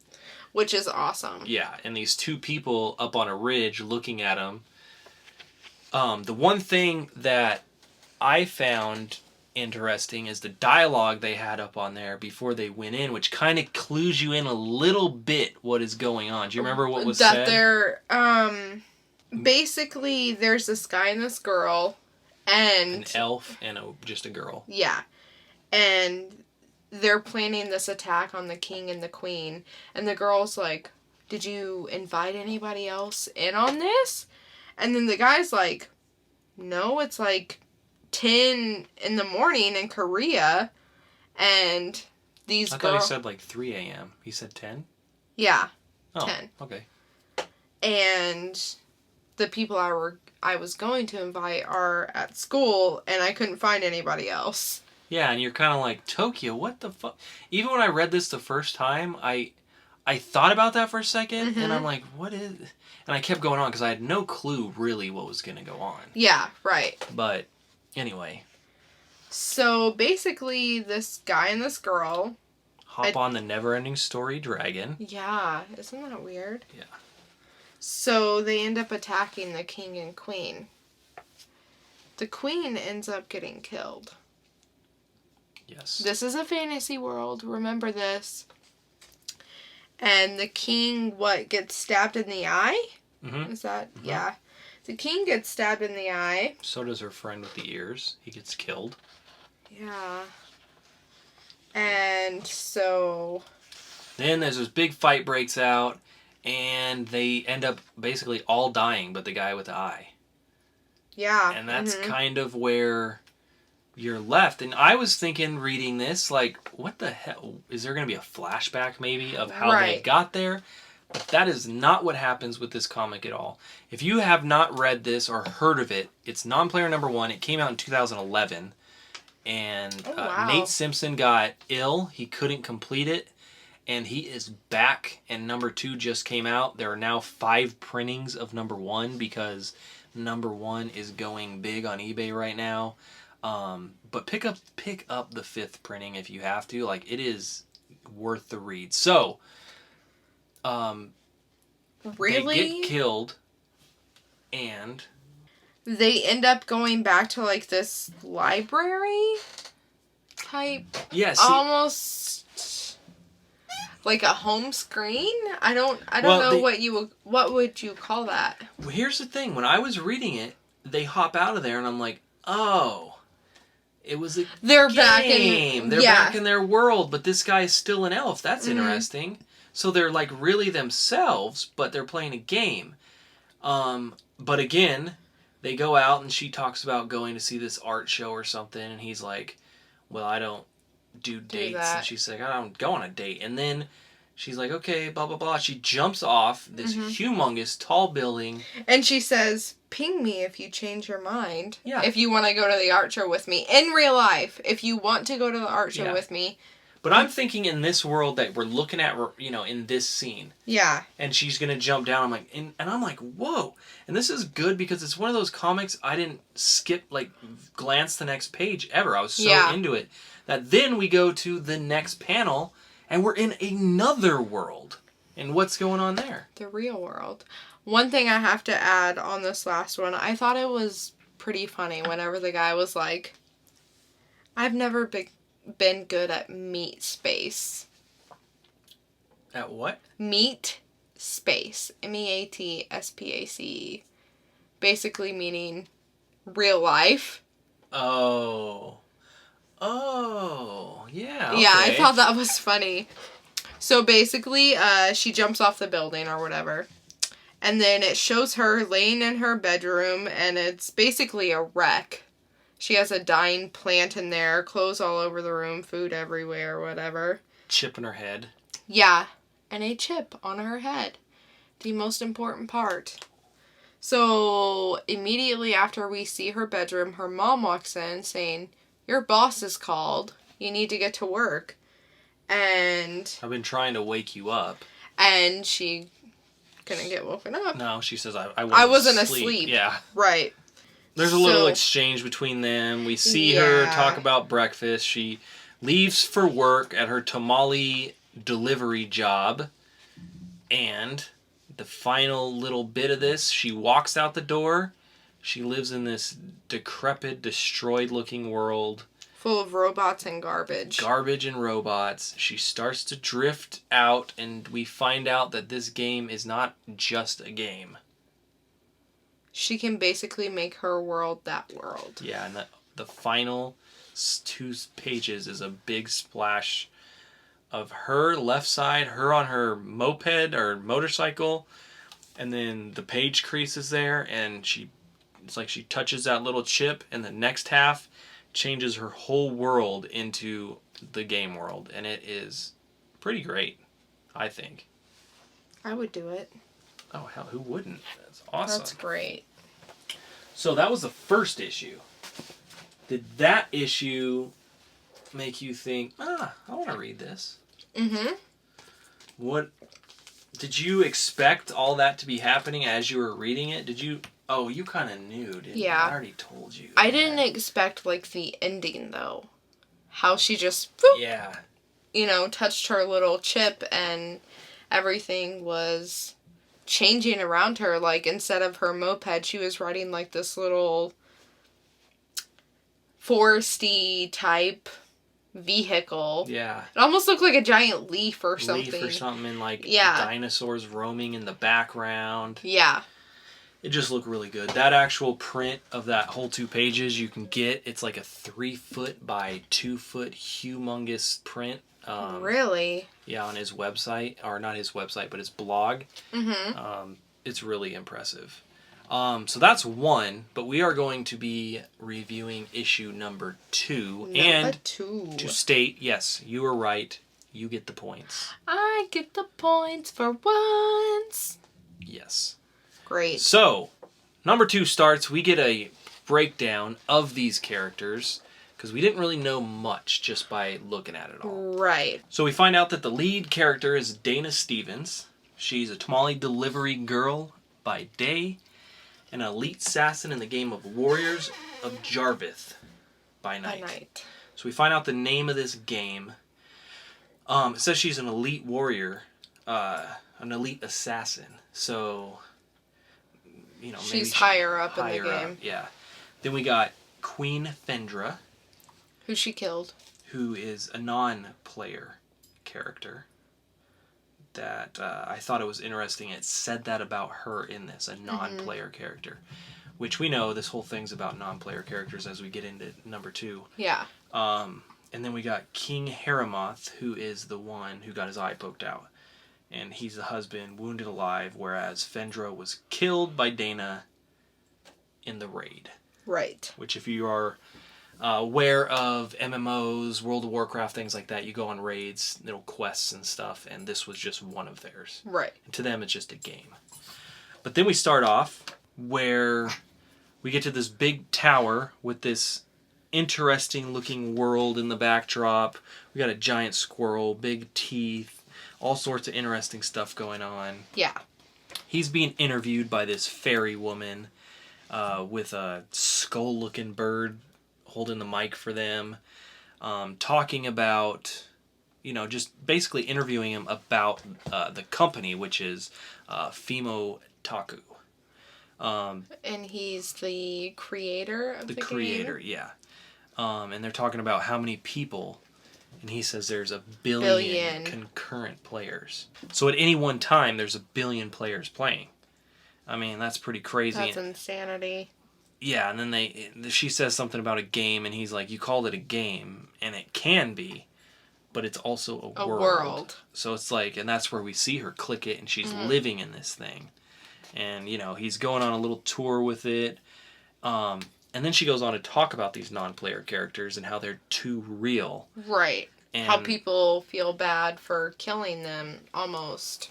Speaker 2: Which is awesome.
Speaker 1: Yeah, and these 2 people up on a ridge looking at them. The one thing that I found interesting is the dialogue they had up on there before they went in, which kind of clues you in a little bit what is going on. Do you remember what was said?
Speaker 2: That they're, basically, there's this guy and this girl, and
Speaker 1: An elf and just a girl.
Speaker 2: Yeah. And they're planning this attack on the king and the queen. And the girl's like, did you invite anybody else in on this? And then the guy's like, no, it's like 10 in the morning in Korea. And these girls...
Speaker 1: I thought he said like 3 a.m. He said 10?
Speaker 2: Yeah,
Speaker 1: Oh,
Speaker 2: 10.
Speaker 1: okay.
Speaker 2: And the people I was going to invite are at school, and I couldn't find anybody else.
Speaker 1: Yeah, and you're kind of like, Tokyo, what the fuck? Even when I read this the first time, I thought about that for a second, and I'm like, what is... And I kept going on, because I had no clue, really, what was going to go on.
Speaker 2: Yeah, right.
Speaker 1: But, anyway.
Speaker 2: So, basically, this guy and this girl...
Speaker 1: Hop on the never-ending story dragon.
Speaker 2: Yeah, isn't that weird?
Speaker 1: Yeah.
Speaker 2: So, they end up attacking the king and queen. The queen ends up getting killed.
Speaker 1: Yes.
Speaker 2: This is a fantasy world, remember this. And the king, gets stabbed in the eye?
Speaker 1: Mm-hmm.
Speaker 2: Is that? Mm-hmm. Yeah. The king gets stabbed in the eye.
Speaker 1: So does her friend with the ears. He gets killed.
Speaker 2: Yeah. And so...
Speaker 1: Then there's this big fight breaks out, and they end up basically all dying but the guy with the eye.
Speaker 2: Yeah.
Speaker 1: And that's kind of where you're left. And I was thinking, reading this, like, what the hell? Is there going to be a flashback, maybe, of how they got there? But that is not what happens with this comic at all. If you have not read this or heard of it, it's Nonplayer #1. It came out in 2011. And Nate Simpson got ill. He couldn't complete it. And he is back. And #2 just came out. There are now 5 printings of #1 because #1 is going big on eBay right now. But pick up the 5th printing if you have to. Like, it is worth the read. So,
Speaker 2: really?
Speaker 1: They get killed, and
Speaker 2: they end up going back to, like, this library type.
Speaker 1: Yeah,
Speaker 2: almost like a home screen. I don't know what would you call that?
Speaker 1: Well, here's the thing. When I was reading it, they hop out of there, and I'm like, oh, it was a game. Back in their world, but this guy is still an elf. That's interesting. So they're like really themselves, but they're playing a game. But again, they go out and she talks about going to see this art show or something, and he's like, well, I don't do dates. And she's like, I don't go on a date. And then she's like, okay, blah, blah, blah. She jumps off this humongous tall building.
Speaker 2: And she says, ping me if you change your mind.
Speaker 1: Yeah.
Speaker 2: If you want to go to the art show with me. In real life, if you want to go to the art show with me.
Speaker 1: But I'm thinking in this world that we're looking at, you know, in this scene.
Speaker 2: Yeah.
Speaker 1: And she's going to jump down. I'm like, and I'm like, whoa. And this is good because it's one of those comics I didn't skip, like, glance the next page ever. I was so into it. That then we go to the next panel and we're in another world. And what's going on there?
Speaker 2: The real world. One thing I have to add on this last one, I thought it was pretty funny whenever the guy was like, I've never been good at meat space.
Speaker 1: At what?
Speaker 2: Meat space. MEATSPACE. Basically meaning real life.
Speaker 1: Oh, yeah. Okay.
Speaker 2: Yeah, I thought that was funny. So basically, she jumps off the building or whatever. And then it shows her laying in her bedroom, and it's basically a wreck. She has a dying plant in there, clothes all over the room, food everywhere, whatever.
Speaker 1: Chip in her head.
Speaker 2: Yeah, and a chip on her head. The most important part. So, immediately after we see her bedroom, her mom walks in saying, your boss is called. You need to get to work. And
Speaker 1: I've been trying to wake you up.
Speaker 2: And she couldn't get woken up.
Speaker 1: No, she says, I
Speaker 2: wasn't asleep.
Speaker 1: Yeah.
Speaker 2: Right.
Speaker 1: There's a little exchange between them. We see her talk about breakfast. She leaves for work at her tamale delivery job. And the final little bit of this, she walks out the door. She lives in this decrepit, destroyed-looking world.
Speaker 2: Full of robots and garbage.
Speaker 1: Garbage and robots. She starts to drift out, and we find out that this game is not just a game.
Speaker 2: She can basically make her world that world.
Speaker 1: Yeah, and the final 2 pages is a big splash of her left side, her on her moped or motorcycle, and then the page creases there, and it's like she touches that little chip, and the next half changes her whole world into the game world, and it is pretty great, I think.
Speaker 2: I would do it.
Speaker 1: Oh, hell, who wouldn't? That's awesome.
Speaker 2: That's great.
Speaker 1: So that was the first issue. Did that issue make you think, I want to read this?
Speaker 2: Mm-hmm.
Speaker 1: What did you expect all that to be happening as you were reading it? Did you? Oh, you kind of knew, didn't you? I already told you.
Speaker 2: I didn't expect, like, the ending, though. How she just, boop,
Speaker 1: Yeah.
Speaker 2: you know, touched her little chip and everything was changing around her. Like, instead of her moped, she was riding, like, this little foresty type vehicle.
Speaker 1: Yeah.
Speaker 2: It almost looked like a giant leaf or something.
Speaker 1: Leaf or something, and like
Speaker 2: Yeah.
Speaker 1: dinosaurs roaming in the background.
Speaker 2: Yeah.
Speaker 1: It just looked really good. That actual print of that whole 2 pages you can get, it's like a 3 foot by 2 foot humongous print.
Speaker 2: Really?
Speaker 1: Yeah, on his website, or not his website, but his blog.
Speaker 2: Mm-hmm.
Speaker 1: It's really impressive. So that's 1, but we are going to be reviewing issue number 2.
Speaker 2: Number 2.
Speaker 1: To state, yes, you were right. You get the points.
Speaker 2: I get the points for once.
Speaker 1: Yes.
Speaker 2: Great.
Speaker 1: So, number 2 starts. We get a breakdown of these characters because we didn't really know much just by looking at it all.
Speaker 2: Right.
Speaker 1: So we find out that the lead character is Dana Stevens. She's a tamale delivery girl by day, an elite assassin in the game of Warriors of Jarvith by night. So we find out the name of this game. It says she's an elite warrior, an elite assassin. So, you know, maybe
Speaker 2: she's higher up in the game.
Speaker 1: Yeah. Then we got Queen Fendra,
Speaker 2: who she killed,
Speaker 1: who is a non-player character. That I thought it was interesting. It said that about her in this, a non-player character, which we know this whole thing's about non-player characters as we get into number 2.
Speaker 2: Yeah.
Speaker 1: And then we got King Haramoth, who is the one who got his eye poked out, and he's the husband, wounded alive, whereas Fendra was killed by Dana in the raid.
Speaker 2: Right.
Speaker 1: Which, if you are aware of MMOs, World of Warcraft, things like that, you go on raids, little quests and stuff, and this was just one of theirs.
Speaker 2: Right.
Speaker 1: And to them, it's just a game. But then we start off where we get to this big tower with this interesting looking world in the backdrop. We got a giant squirrel, big teeth, all sorts of interesting stuff going on.
Speaker 2: Yeah.
Speaker 1: He's being interviewed by this fairy woman with a skull-looking bird holding the mic for them, talking about, you know, just basically interviewing him about the company, which is Fimo Taku.
Speaker 2: And he's the creator of the game?
Speaker 1: The creator, yeah. And they're talking about how many people, and he says there's a billion concurrent players. So at any one time, there's a billion players playing. I mean, that's pretty crazy.
Speaker 2: That's insanity.
Speaker 1: Yeah, and then she says something about a game, and he's like, you called it a game, and it can be, but it's also a world. So it's like, and that's where we see her click it, and she's living in this thing. And, you know, he's going on a little tour with it. And then she goes on to talk about these non-player characters and how they're too real.
Speaker 2: Right.
Speaker 1: And
Speaker 2: how people feel bad for killing them, almost.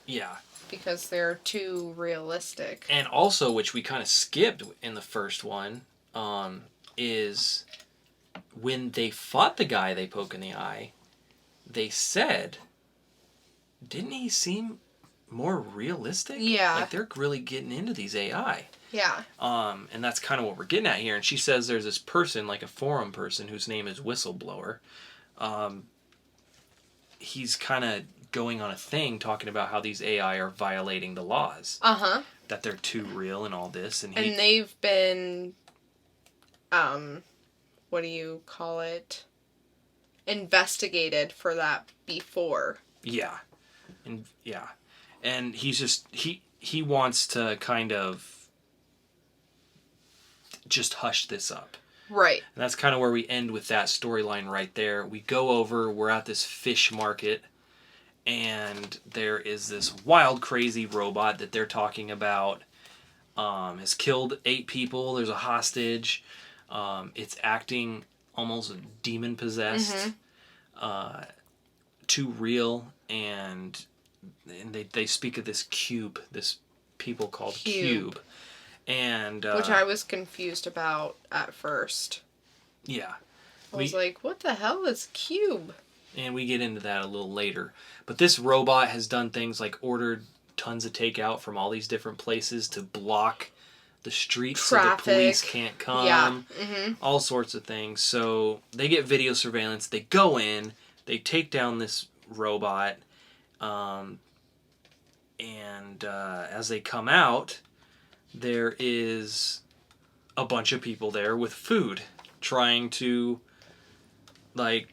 Speaker 1: Yeah.
Speaker 2: Because they're too realistic.
Speaker 1: And also, which we kind of skipped in the first one, is when they fought the guy they poke in the eye, they said, didn't he seem more realistic?
Speaker 2: Yeah.
Speaker 1: Like, they're really getting into these AI.
Speaker 2: Yeah.
Speaker 1: And that's kind of what we're getting at here. And she says there's this person, like a forum person, whose name is Whistleblower. He's kind of going on a thing talking about how these AI are violating the laws.
Speaker 2: Uh-huh.
Speaker 1: That they're too real and all this. And
Speaker 2: they've been, what do you call it? Investigated for that before.
Speaker 1: Yeah. And he's just, he wants to kind of just hush this up.
Speaker 2: Right.
Speaker 1: And that's kind of where we end with that storyline right there. We go over, we're at this fish market, and there is this wild, crazy robot that they're talking about. Has killed 8 people. There's a hostage. It's acting almost demon-possessed. Too real. And and they speak of this cube, this people called Cube. And
Speaker 2: which I was confused about at first.
Speaker 1: Yeah.
Speaker 2: I was like, what the hell is Cube?
Speaker 1: And we get into that a little later. But this robot has done things like ordered tons of takeout from all these different places to block the streets so the police can't come.
Speaker 2: Yeah.
Speaker 1: All sorts of things. So they get video surveillance. They go in. They take down this robot. And as they come out, there is a bunch of people there with food trying to, like,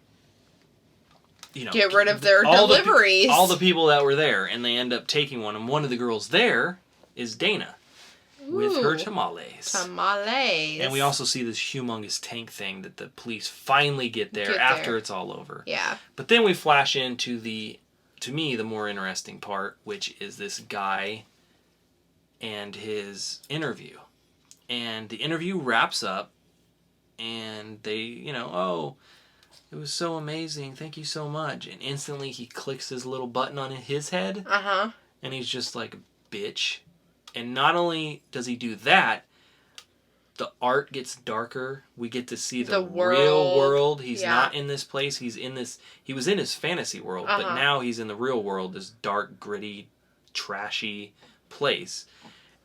Speaker 1: you know,
Speaker 2: get rid of their deliveries.
Speaker 1: All the people that were there, and they end up taking one. And one of the girls there is Dana.
Speaker 2: Ooh,
Speaker 1: with her tamales.
Speaker 2: Tamales.
Speaker 1: And we also see this humongous tank thing that the police finally get there after it's all over.
Speaker 2: Yeah.
Speaker 1: But then we flash into to me, the more interesting part, which is this guy and his interview. And the interview wraps up, and they, oh, it was so amazing. Thank you so much. And instantly he clicks his little button on his head.
Speaker 2: Uh-huh.
Speaker 1: And he's just like, bitch. And not only does he do that, the art gets darker. We get to see the real world. He's not in this place. He was in his fantasy world, but now he's in the real world, this dark, gritty, trashy place.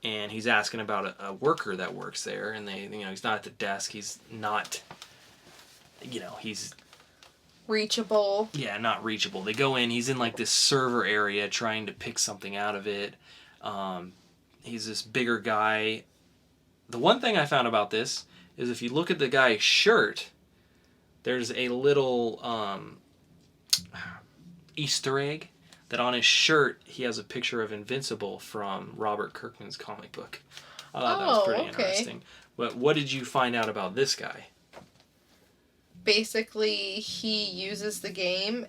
Speaker 1: And he's asking about a worker that works there, and he's not at the desk. He's not, he's
Speaker 2: reachable.
Speaker 1: Yeah, not reachable. They go in. He's in like this server area trying to pick something out of it. He's this bigger guy. The one thing I found about this is if you look at the guy's shirt, there's a little Easter egg that on his shirt he has a picture of Invincible from Robert Kirkman's comic book. I thought that was pretty interesting. But what did you find out about this guy?
Speaker 2: Basically, he uses the game.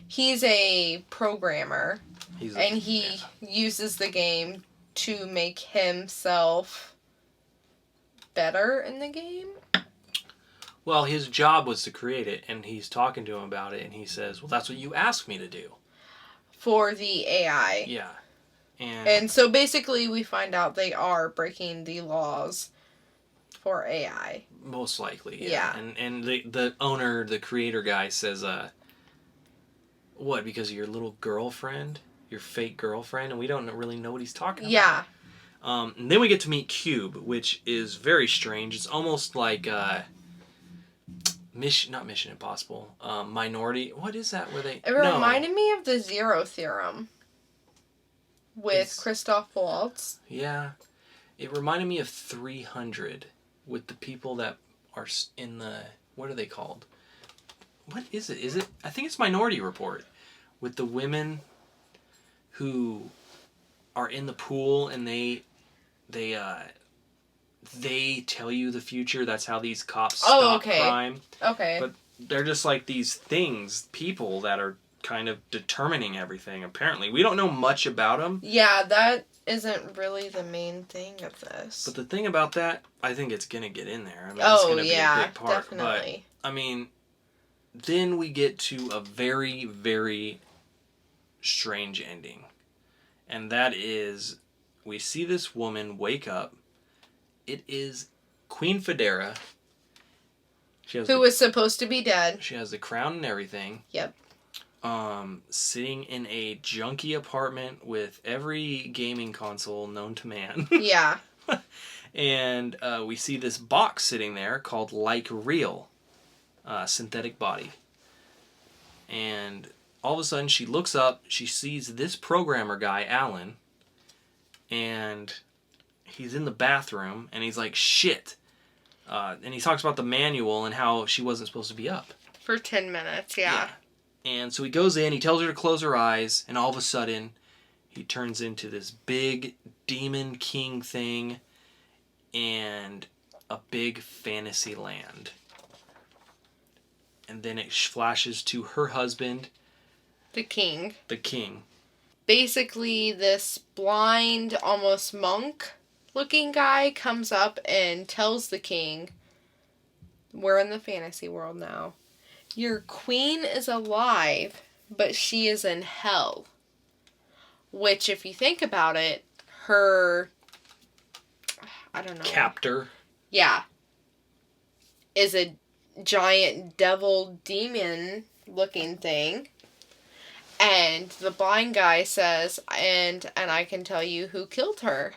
Speaker 2: He's a programmer. He uses the game to make himself better in the game.
Speaker 1: Well, his job was to create it, and he's talking to him about it, and he says, well, that's what you asked me to do.
Speaker 2: For the AI.
Speaker 1: Yeah.
Speaker 2: And so basically we find out they are breaking the laws for AI.
Speaker 1: Most likely, yeah. And the owner, the creator guy says, what, because of your little girlfriend? Your fake girlfriend? And we don't really know what he's talking about.
Speaker 2: Yeah.
Speaker 1: And then we get to meet Cube, which is very strange. It's almost like not Mission Impossible. Minority. What is that?
Speaker 2: It reminded me of the Zero Theorem with Christoph Waltz.
Speaker 1: Yeah. It reminded me of 300 with the people that are in the... What are they called? What is it? I think it's Minority Report. With the women who are in the pool and they tell you the future. That's how these cops stop crime.
Speaker 2: Okay.
Speaker 1: But they're just like these people that are kind of determining everything, apparently. We don't know much about them.
Speaker 2: Yeah, that isn't really the main thing of this.
Speaker 1: But the thing about that, I think it's going to get in there. I mean, it's going to be a big part.
Speaker 2: Definitely.
Speaker 1: But, I mean, then we get to a very, very strange ending. And that is, we see this woman wake up. It is Queen Federa.
Speaker 2: Who was supposed to be dead.
Speaker 1: She has the crown and everything.
Speaker 2: Yep.
Speaker 1: Sitting in a junky apartment with every gaming console known to man.
Speaker 2: Yeah.
Speaker 1: And we see this box sitting there called Like Real, synthetic body. And all of a sudden she looks up, she sees this programmer guy, Alan, and he's in the bathroom, and he's like, shit. And he talks about the manual and how she wasn't supposed to be up.
Speaker 2: For 10 minutes, yeah.
Speaker 1: And so he goes in, he tells her to close her eyes, and all of a sudden, he turns into this big demon king thing and a big fantasy land. And then it flashes to her husband.
Speaker 2: The king.
Speaker 1: Basically,
Speaker 2: this blind, almost monk-looking guy comes up and tells the king, we're in the fantasy world now, your queen is alive, but she is in hell. Which, if you think about it, her... I don't know.
Speaker 1: Captor.
Speaker 2: Yeah. Is a giant devil demon looking thing. And the blind guy says, and I can tell you who killed her.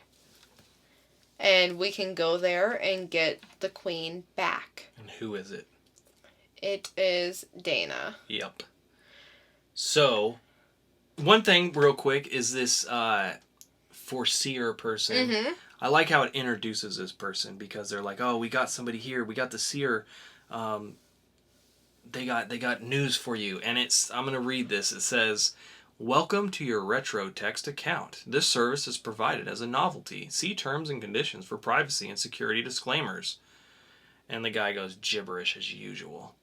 Speaker 2: And we can go there and get the queen back.
Speaker 1: And who is it?
Speaker 2: It is Dana.
Speaker 1: Yep. So, one thing real quick is this foreseer person.
Speaker 2: Mm-hmm.
Speaker 1: I like how it introduces this person because they're like, oh, we got somebody here. We got the seer. They got news for you. And I'm going to read this. It says, welcome to your retro text account. This service is provided as a novelty. See terms and conditions for privacy and security disclaimers. And the guy goes gibberish as usual.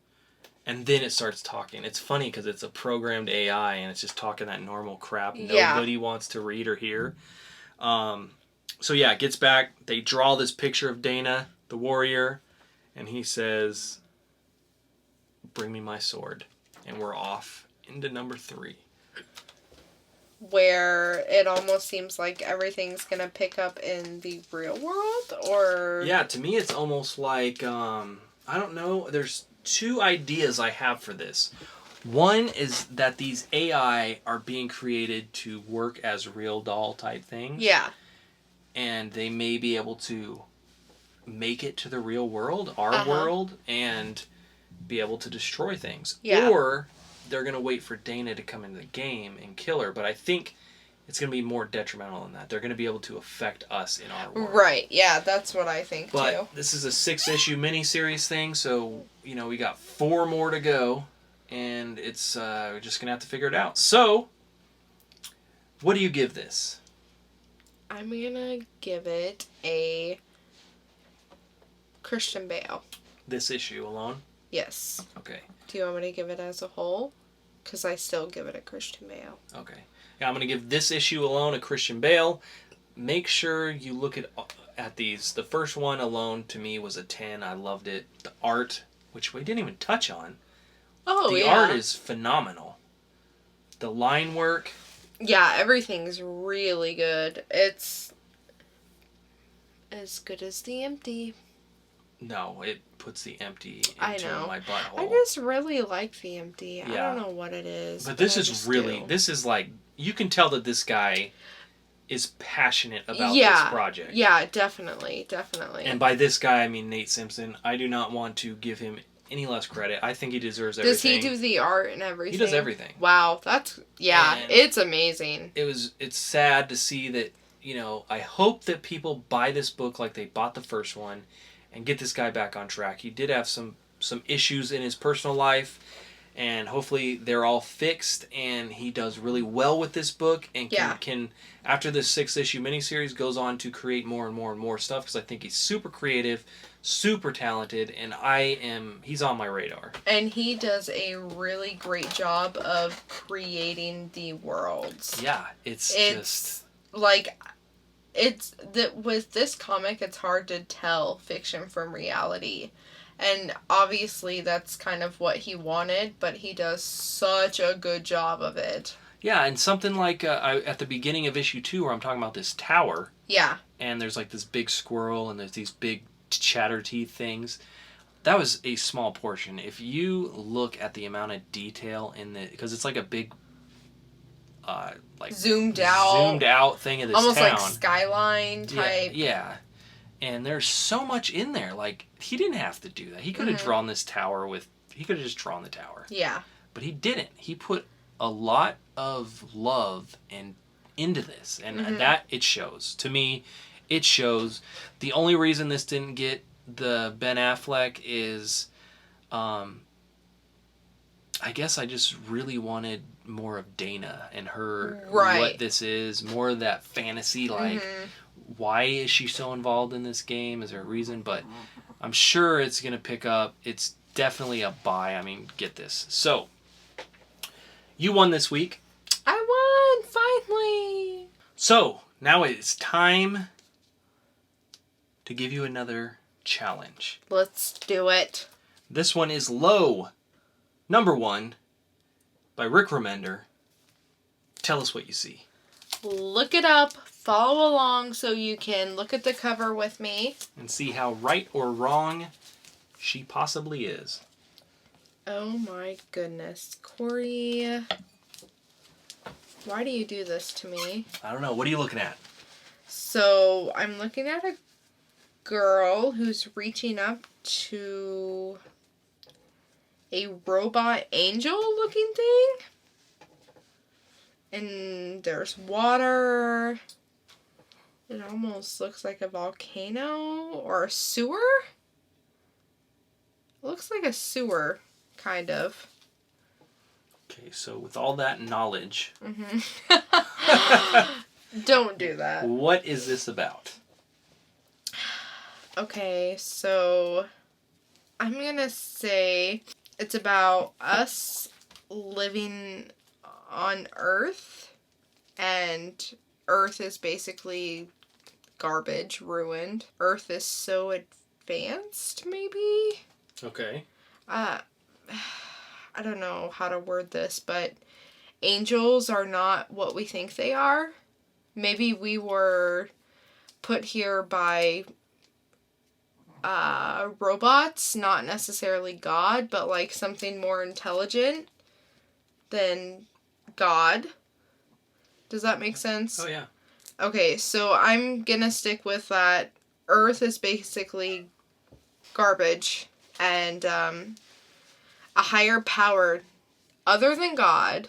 Speaker 1: And then it starts talking. It's funny because it's a programmed AI and it's just talking that normal crap nobody wants to read or hear. So yeah, it gets back. They draw this picture of Dana, the warrior, and he says, bring me my sword. And we're off into number 3.
Speaker 2: Where it almost seems like everything's going to pick up in the real world, or...
Speaker 1: Yeah, to me it's almost like, I don't know, there's 2 ideas I have for this. One is that these AI are being created to work as real doll type things.
Speaker 2: Yeah.
Speaker 1: And they may be able to make it to the real world, our world, and be able to destroy things.
Speaker 2: Yeah.
Speaker 1: Or they're going to wait for Dana to come into the game and kill her. But I think it's going to be more detrimental than that. They're going to be able to affect us in our world.
Speaker 2: Right, yeah, that's what I think,
Speaker 1: but
Speaker 2: too.
Speaker 1: This is a 6-issue miniseries thing, so, we got 4 more to go. And it's, we're just going to have to figure it out. So, what do you give this?
Speaker 2: I'm gonna give it a Christian Bale.
Speaker 1: This issue alone?
Speaker 2: Yes.
Speaker 1: Okay.
Speaker 2: Do you want me to give it as a whole? Because I still give it a Christian Bale.
Speaker 1: Okay. Yeah, I'm going to give this issue alone a Christian Bale. Make sure you look at these. The first one alone, to me, was a 10. I loved it. The art, which we didn't even touch on.
Speaker 2: Oh,
Speaker 1: the art is phenomenal. The line work.
Speaker 2: Yeah, everything's really good. It's as good as The Empty.
Speaker 1: No, it puts The Empty
Speaker 2: I
Speaker 1: into
Speaker 2: know.
Speaker 1: my butthole.
Speaker 2: I just really like The Empty.
Speaker 1: Yeah.
Speaker 2: I don't know what it is.
Speaker 1: But this
Speaker 2: I
Speaker 1: is
Speaker 2: just
Speaker 1: really,
Speaker 2: do.
Speaker 1: this is like, you can tell that this guy is passionate about
Speaker 2: Yeah.
Speaker 1: this project.
Speaker 2: Yeah, definitely. Definitely.
Speaker 1: And by this guy, I mean Nate Simpson. I do not want to give him any less credit. I think he deserves everything.
Speaker 2: Does he do the art and everything?
Speaker 1: He does everything.
Speaker 2: Wow, that's... Yeah,
Speaker 1: And
Speaker 2: it's amazing.
Speaker 1: It's sad to see that, I hope that people buy this book like they bought the first one and get this guy back on track. He did have some issues in his personal life, and hopefully they're all fixed, and he does really well with this book, and can after this 6-issue miniseries, goes on to create more and more and more stuff, because I think he's super creative, super talented, and he's on my radar.
Speaker 2: And he does a really great job of creating the worlds.
Speaker 1: Yeah, it's just...
Speaker 2: like... with this comic, it's hard to tell fiction from reality. And obviously that's kind of what he wanted, but he does such a good job of it.
Speaker 1: Yeah, and something like at the beginning of issue 2 where I'm talking about this tower.
Speaker 2: Yeah.
Speaker 1: And there's like this big squirrel and there's these big chatter teeth things. That was a small portion. If you look at the amount of detail in the... Because it's like a big...
Speaker 2: zoomed out
Speaker 1: thing of this
Speaker 2: almost
Speaker 1: town.
Speaker 2: like skyline type.
Speaker 1: Yeah. And there's so much in there. Like, he didn't have to do that. He could have drawn this tower he could have just drawn the tower.
Speaker 2: Yeah.
Speaker 1: But he didn't. He put a lot of love into this. And that, it shows. To me, it shows. The only reason this didn't get the Ben Affleck is, I guess I just really wanted more of Dana and her, what this is, more of that fantasy, like, why is she so involved in this game? Is there a reason? But I'm sure it's going to pick up. It's definitely a buy. I mean, get this. So, you won this week.
Speaker 2: I won, finally!
Speaker 1: So, now it's time to give you another challenge.
Speaker 2: Let's do it.
Speaker 1: This one is low. Number 1, by Rick Remender. Tell us what you see.
Speaker 2: Look it up. Follow along so you can look at the cover with me.
Speaker 1: And see how right or wrong she possibly is.
Speaker 2: Oh my goodness. Cory, why do you do this to me?
Speaker 1: I don't know. What are you looking at?
Speaker 2: So, I'm looking at a girl who's reaching up to a robot angel looking thing. And there's water. It almost looks like a volcano or a sewer. It looks like a sewer, kind of.
Speaker 1: Okay, so with all that knowledge,
Speaker 2: Don't do that.
Speaker 1: what is this about?
Speaker 2: Okay, so I'm gonna say it's about us living on Earth, and Earth is basically garbage, ruined. Earth is so advanced, maybe?
Speaker 1: Okay.
Speaker 2: I don't know how to word this, but angels are not what we think they are. Maybe we were put here by robots, not necessarily God, but like something more intelligent than God. Does that make sense?
Speaker 1: Oh, yeah.
Speaker 2: Okay, so I'm gonna stick with that. Earth is basically garbage, and a higher power other than God,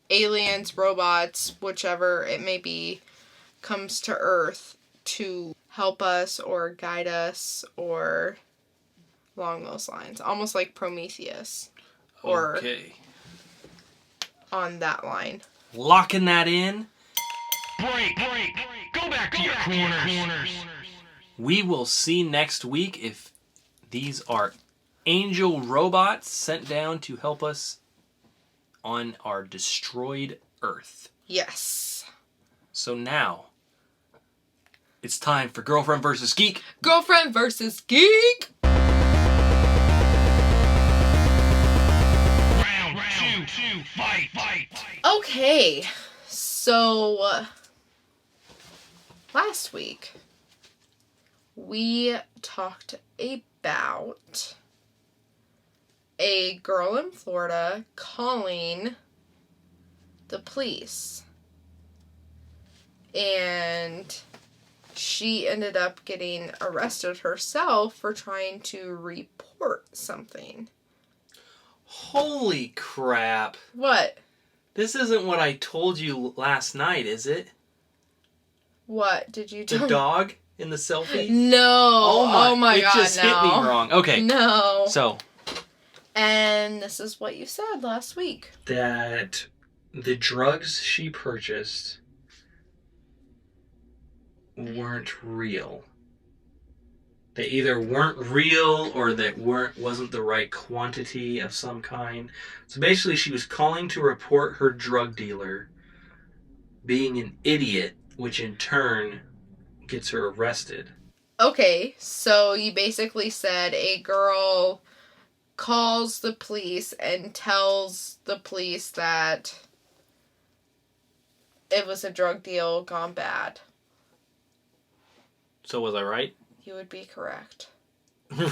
Speaker 2: aliens, robots, whichever it may be, comes to Earth to help us or guide us or along those lines. Almost like Prometheus. Or
Speaker 1: Okay.
Speaker 2: on that line.
Speaker 1: Locking that in.
Speaker 4: Break. Go back to your corners.
Speaker 1: We will see next week if these are angel robots sent down to help us on our destroyed Earth.
Speaker 2: Yes.
Speaker 1: So now, it's time for Girlfriend vs. Geek.
Speaker 2: Girlfriend versus Geek!
Speaker 4: Round two, fight.
Speaker 2: Okay, so last week we talked about a girl in Florida calling the police, and she ended up getting arrested herself for trying to report something.
Speaker 1: Holy crap.
Speaker 2: What?
Speaker 1: This isn't what I told you last night, is it?
Speaker 2: What did you
Speaker 1: The
Speaker 2: tell
Speaker 1: dog in the selfie?
Speaker 2: No. Oh my
Speaker 1: it
Speaker 2: god,
Speaker 1: just
Speaker 2: no.
Speaker 1: hit me wrong. Okay.
Speaker 2: No.
Speaker 1: So,
Speaker 2: And this is what you said last week.
Speaker 1: that the drugs she purchased weren't real. They either weren't real or that wasn't the right quantity of some kind. So basically she was calling to report her drug dealer being an idiot, which in turn gets her arrested.
Speaker 2: Okay, so you basically said a girl calls the police and tells the police that it was a drug deal gone bad.
Speaker 1: So was I right?
Speaker 2: You would be correct.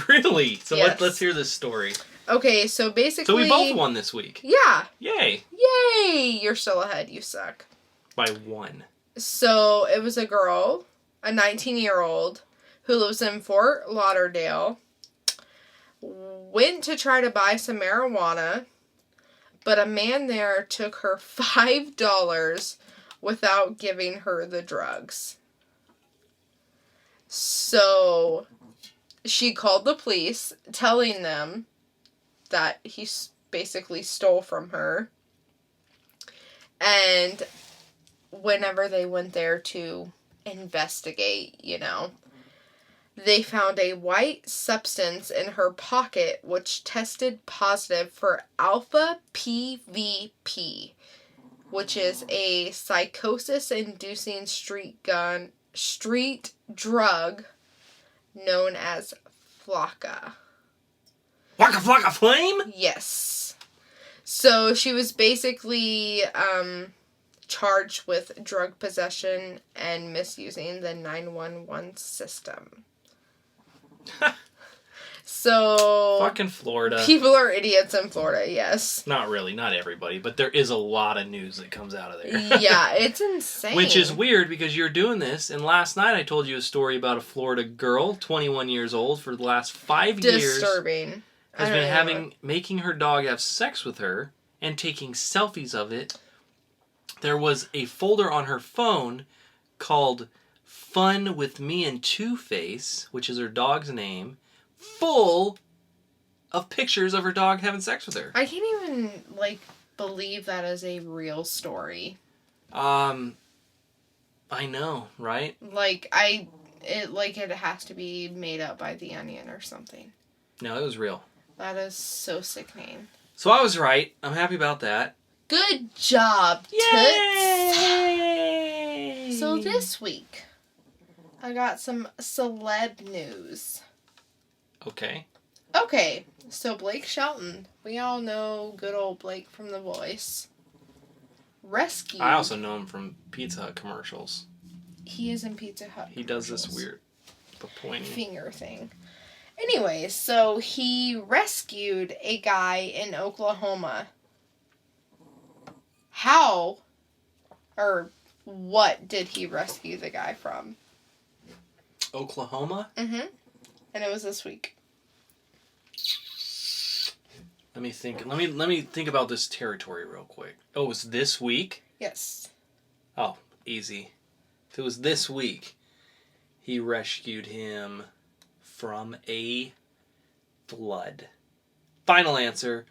Speaker 1: Really? So
Speaker 2: Yes.
Speaker 1: let's hear this story.
Speaker 2: Okay, so basically...
Speaker 1: So we both won this week.
Speaker 2: Yeah.
Speaker 1: Yay.
Speaker 2: Yay! You're still ahead. You suck.
Speaker 1: By one.
Speaker 2: So it was a girl, a 19-year-old, who lives in Fort Lauderdale, went to try to buy some marijuana, but a man there took her $5 without giving her the drugs. So she called the police, telling them that he basically stole from her. And whenever they went there to investigate, they found a white substance in her pocket which tested positive for alpha PVP, which is a psychosis-inducing street drug known as Flocka.
Speaker 1: Flocka flame?
Speaker 2: Yes. So she was basically charged with drug possession and misusing the 911 system. So
Speaker 1: Fucking Florida.
Speaker 2: people are idiots in Florida, yes.
Speaker 1: Not really, not everybody, but there is a lot of news that comes out of there.
Speaker 2: Yeah, it's insane.
Speaker 1: Which is weird because you're doing this, and last night I told you a story about a Florida girl, 21 years old, for the last 5 years.
Speaker 2: Disturbing.
Speaker 1: Has been making her dog have sex with her and taking selfies of it. There was a folder on her phone called Fun with Me and Two-Face, which is her dog's name, full of pictures of her dog having sex with her.
Speaker 2: I can't even, believe that is a real story.
Speaker 1: I know, right?
Speaker 2: It has to be made up by The Onion or something.
Speaker 1: No, it was real.
Speaker 2: That is so sickening.
Speaker 1: So I was right. I'm happy about that.
Speaker 2: Good job,
Speaker 1: Yay!
Speaker 2: Toots. So this week, I got some celeb news.
Speaker 1: Okay.
Speaker 2: Okay, so Blake Shelton. We all know good old Blake from The Voice. Rescued.
Speaker 1: I also know him from Pizza Hut commercials.
Speaker 2: He is in Pizza Hut.
Speaker 1: He does this weird pointing
Speaker 2: finger thing. Anyway, so he rescued a guy in Oklahoma. How or what did he rescue the guy from?
Speaker 1: Oklahoma?
Speaker 2: Mm-hmm. And it was this week.
Speaker 1: Let me think. Let me think about this territory real quick. Oh, it's this week?
Speaker 2: Yes.
Speaker 1: Oh, easy. If it was this week, he rescued him from a flood. Final answer.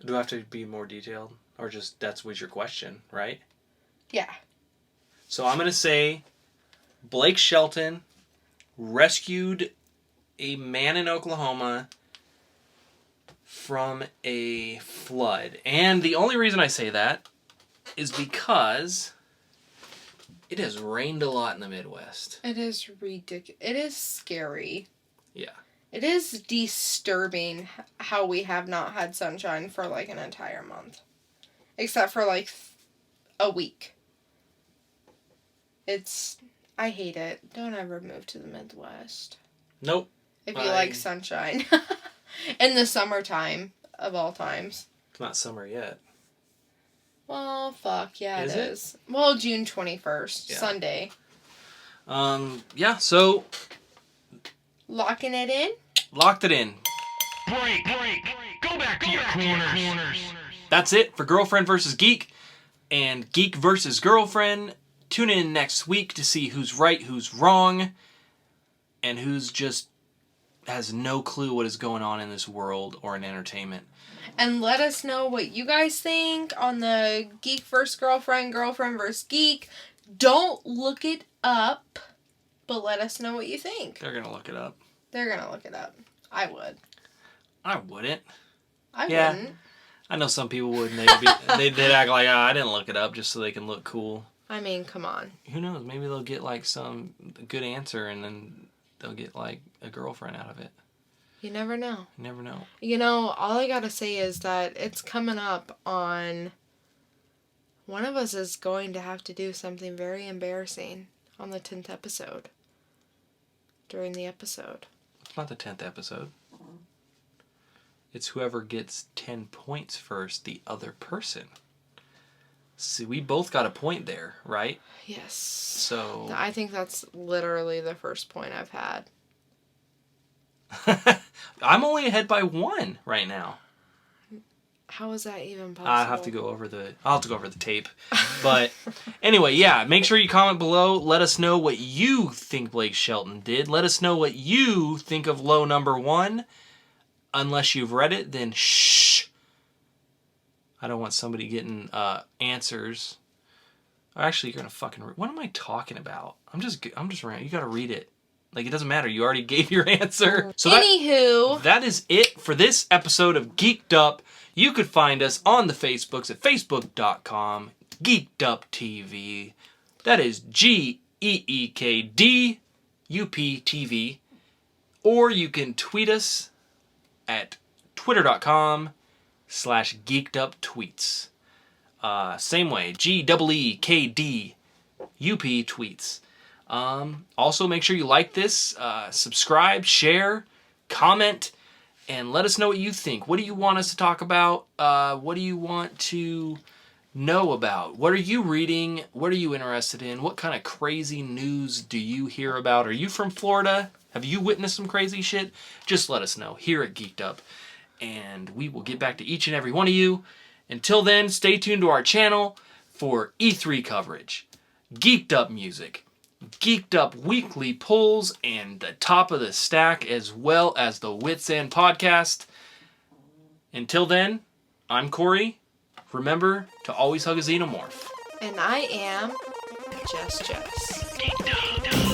Speaker 1: Do I have to be more detailed? Or just that was your question, right?
Speaker 2: Yeah.
Speaker 1: So I'm going to say Blake Shelton rescued a man in Oklahoma from a flood. And the only reason I say that is because it has rained a lot in the Midwest.
Speaker 2: It is ridiculous. It is scary.
Speaker 1: Yeah.
Speaker 2: It is disturbing how we have not had sunshine for an entire month. Except for a week. I hate it. Don't ever move to the Midwest.
Speaker 1: Nope.
Speaker 2: If you like sunshine. In the summertime, of all times.
Speaker 1: It's not summer yet.
Speaker 2: Well, fuck, yeah,
Speaker 1: Is
Speaker 2: it
Speaker 1: it?
Speaker 2: is. Well, June 21st,
Speaker 1: Yeah.
Speaker 2: Sunday.
Speaker 1: Yeah, so
Speaker 2: Locking it in?
Speaker 1: locked it in.
Speaker 4: Break. Go back to your corners.
Speaker 1: That's it for Girlfriend vs. Geek and Geek vs. Girlfriend. Tune in next week to see who's right, who's wrong, and who's just has no clue what is going on in this world or in entertainment.
Speaker 2: And let us know what you guys think on the Geek vs. Girlfriend, Girlfriend vs. Geek. Don't look it up, but let us know what you think.
Speaker 1: They're going to look it up.
Speaker 2: They're gonna look it up. I would.
Speaker 1: I wouldn't.
Speaker 2: I
Speaker 1: Yeah.
Speaker 2: wouldn't.
Speaker 1: I know some people would. They'd act like, I didn't look it up just so they can look cool.
Speaker 2: I mean, come on.
Speaker 1: Who knows? Maybe they'll get some good answer and then they'll get a girlfriend out of it.
Speaker 2: You never know.
Speaker 1: You never know.
Speaker 2: All I gotta say is that it's coming up on... One of us is going to have to do something very embarrassing on the 10th episode. During the episode.
Speaker 1: It's not the 10th episode. It's whoever gets 10 points first, the other person. See, we both got a point there, right?
Speaker 2: Yes.
Speaker 1: So...
Speaker 2: I think that's literally the first point I've had.
Speaker 1: I'm only ahead by 1 right now.
Speaker 2: How is that even possible?
Speaker 1: I'll have to go over the tape. But anyway, yeah, make sure you comment below. Let us know what you think Blake Shelton did. Let us know what you think of low number 1. Unless you've read it, then shh. I don't want somebody getting answers. Actually, you're gonna fucking... What am I talking about? I'm just you gotta read it. It doesn't matter. You already gave your answer. So
Speaker 2: Anywho.
Speaker 1: that is it for this episode of Geek'd Up. You could find us on the Facebooks at facebook.com, Geek'd Up TV. That is GeekDUP TV. Or you can tweet us at twitter.com/Geek'dUpTV. Geek'd Up tweets. Same way, GEEKDUP tweets. Also, make sure you like this, subscribe, share, comment, and let us know what you think. What do you want us to talk about? What do you want to know about? What are you reading? What are you interested in? What kind of crazy news do you hear about? Are you from Florida? Have you witnessed some crazy shit? Just let us know here at Geek'd Up, and we will get back to each and every one of you. Until then, stay tuned to our channel for E3 coverage, Geek'd Up music, Geek'd Up weekly polls, and the top of the stack, as well as the Wits End podcast. Until then, I'm Cory. Remember to always hug a xenomorph.
Speaker 2: And I am Just Jess.
Speaker 4: Geek'd Up.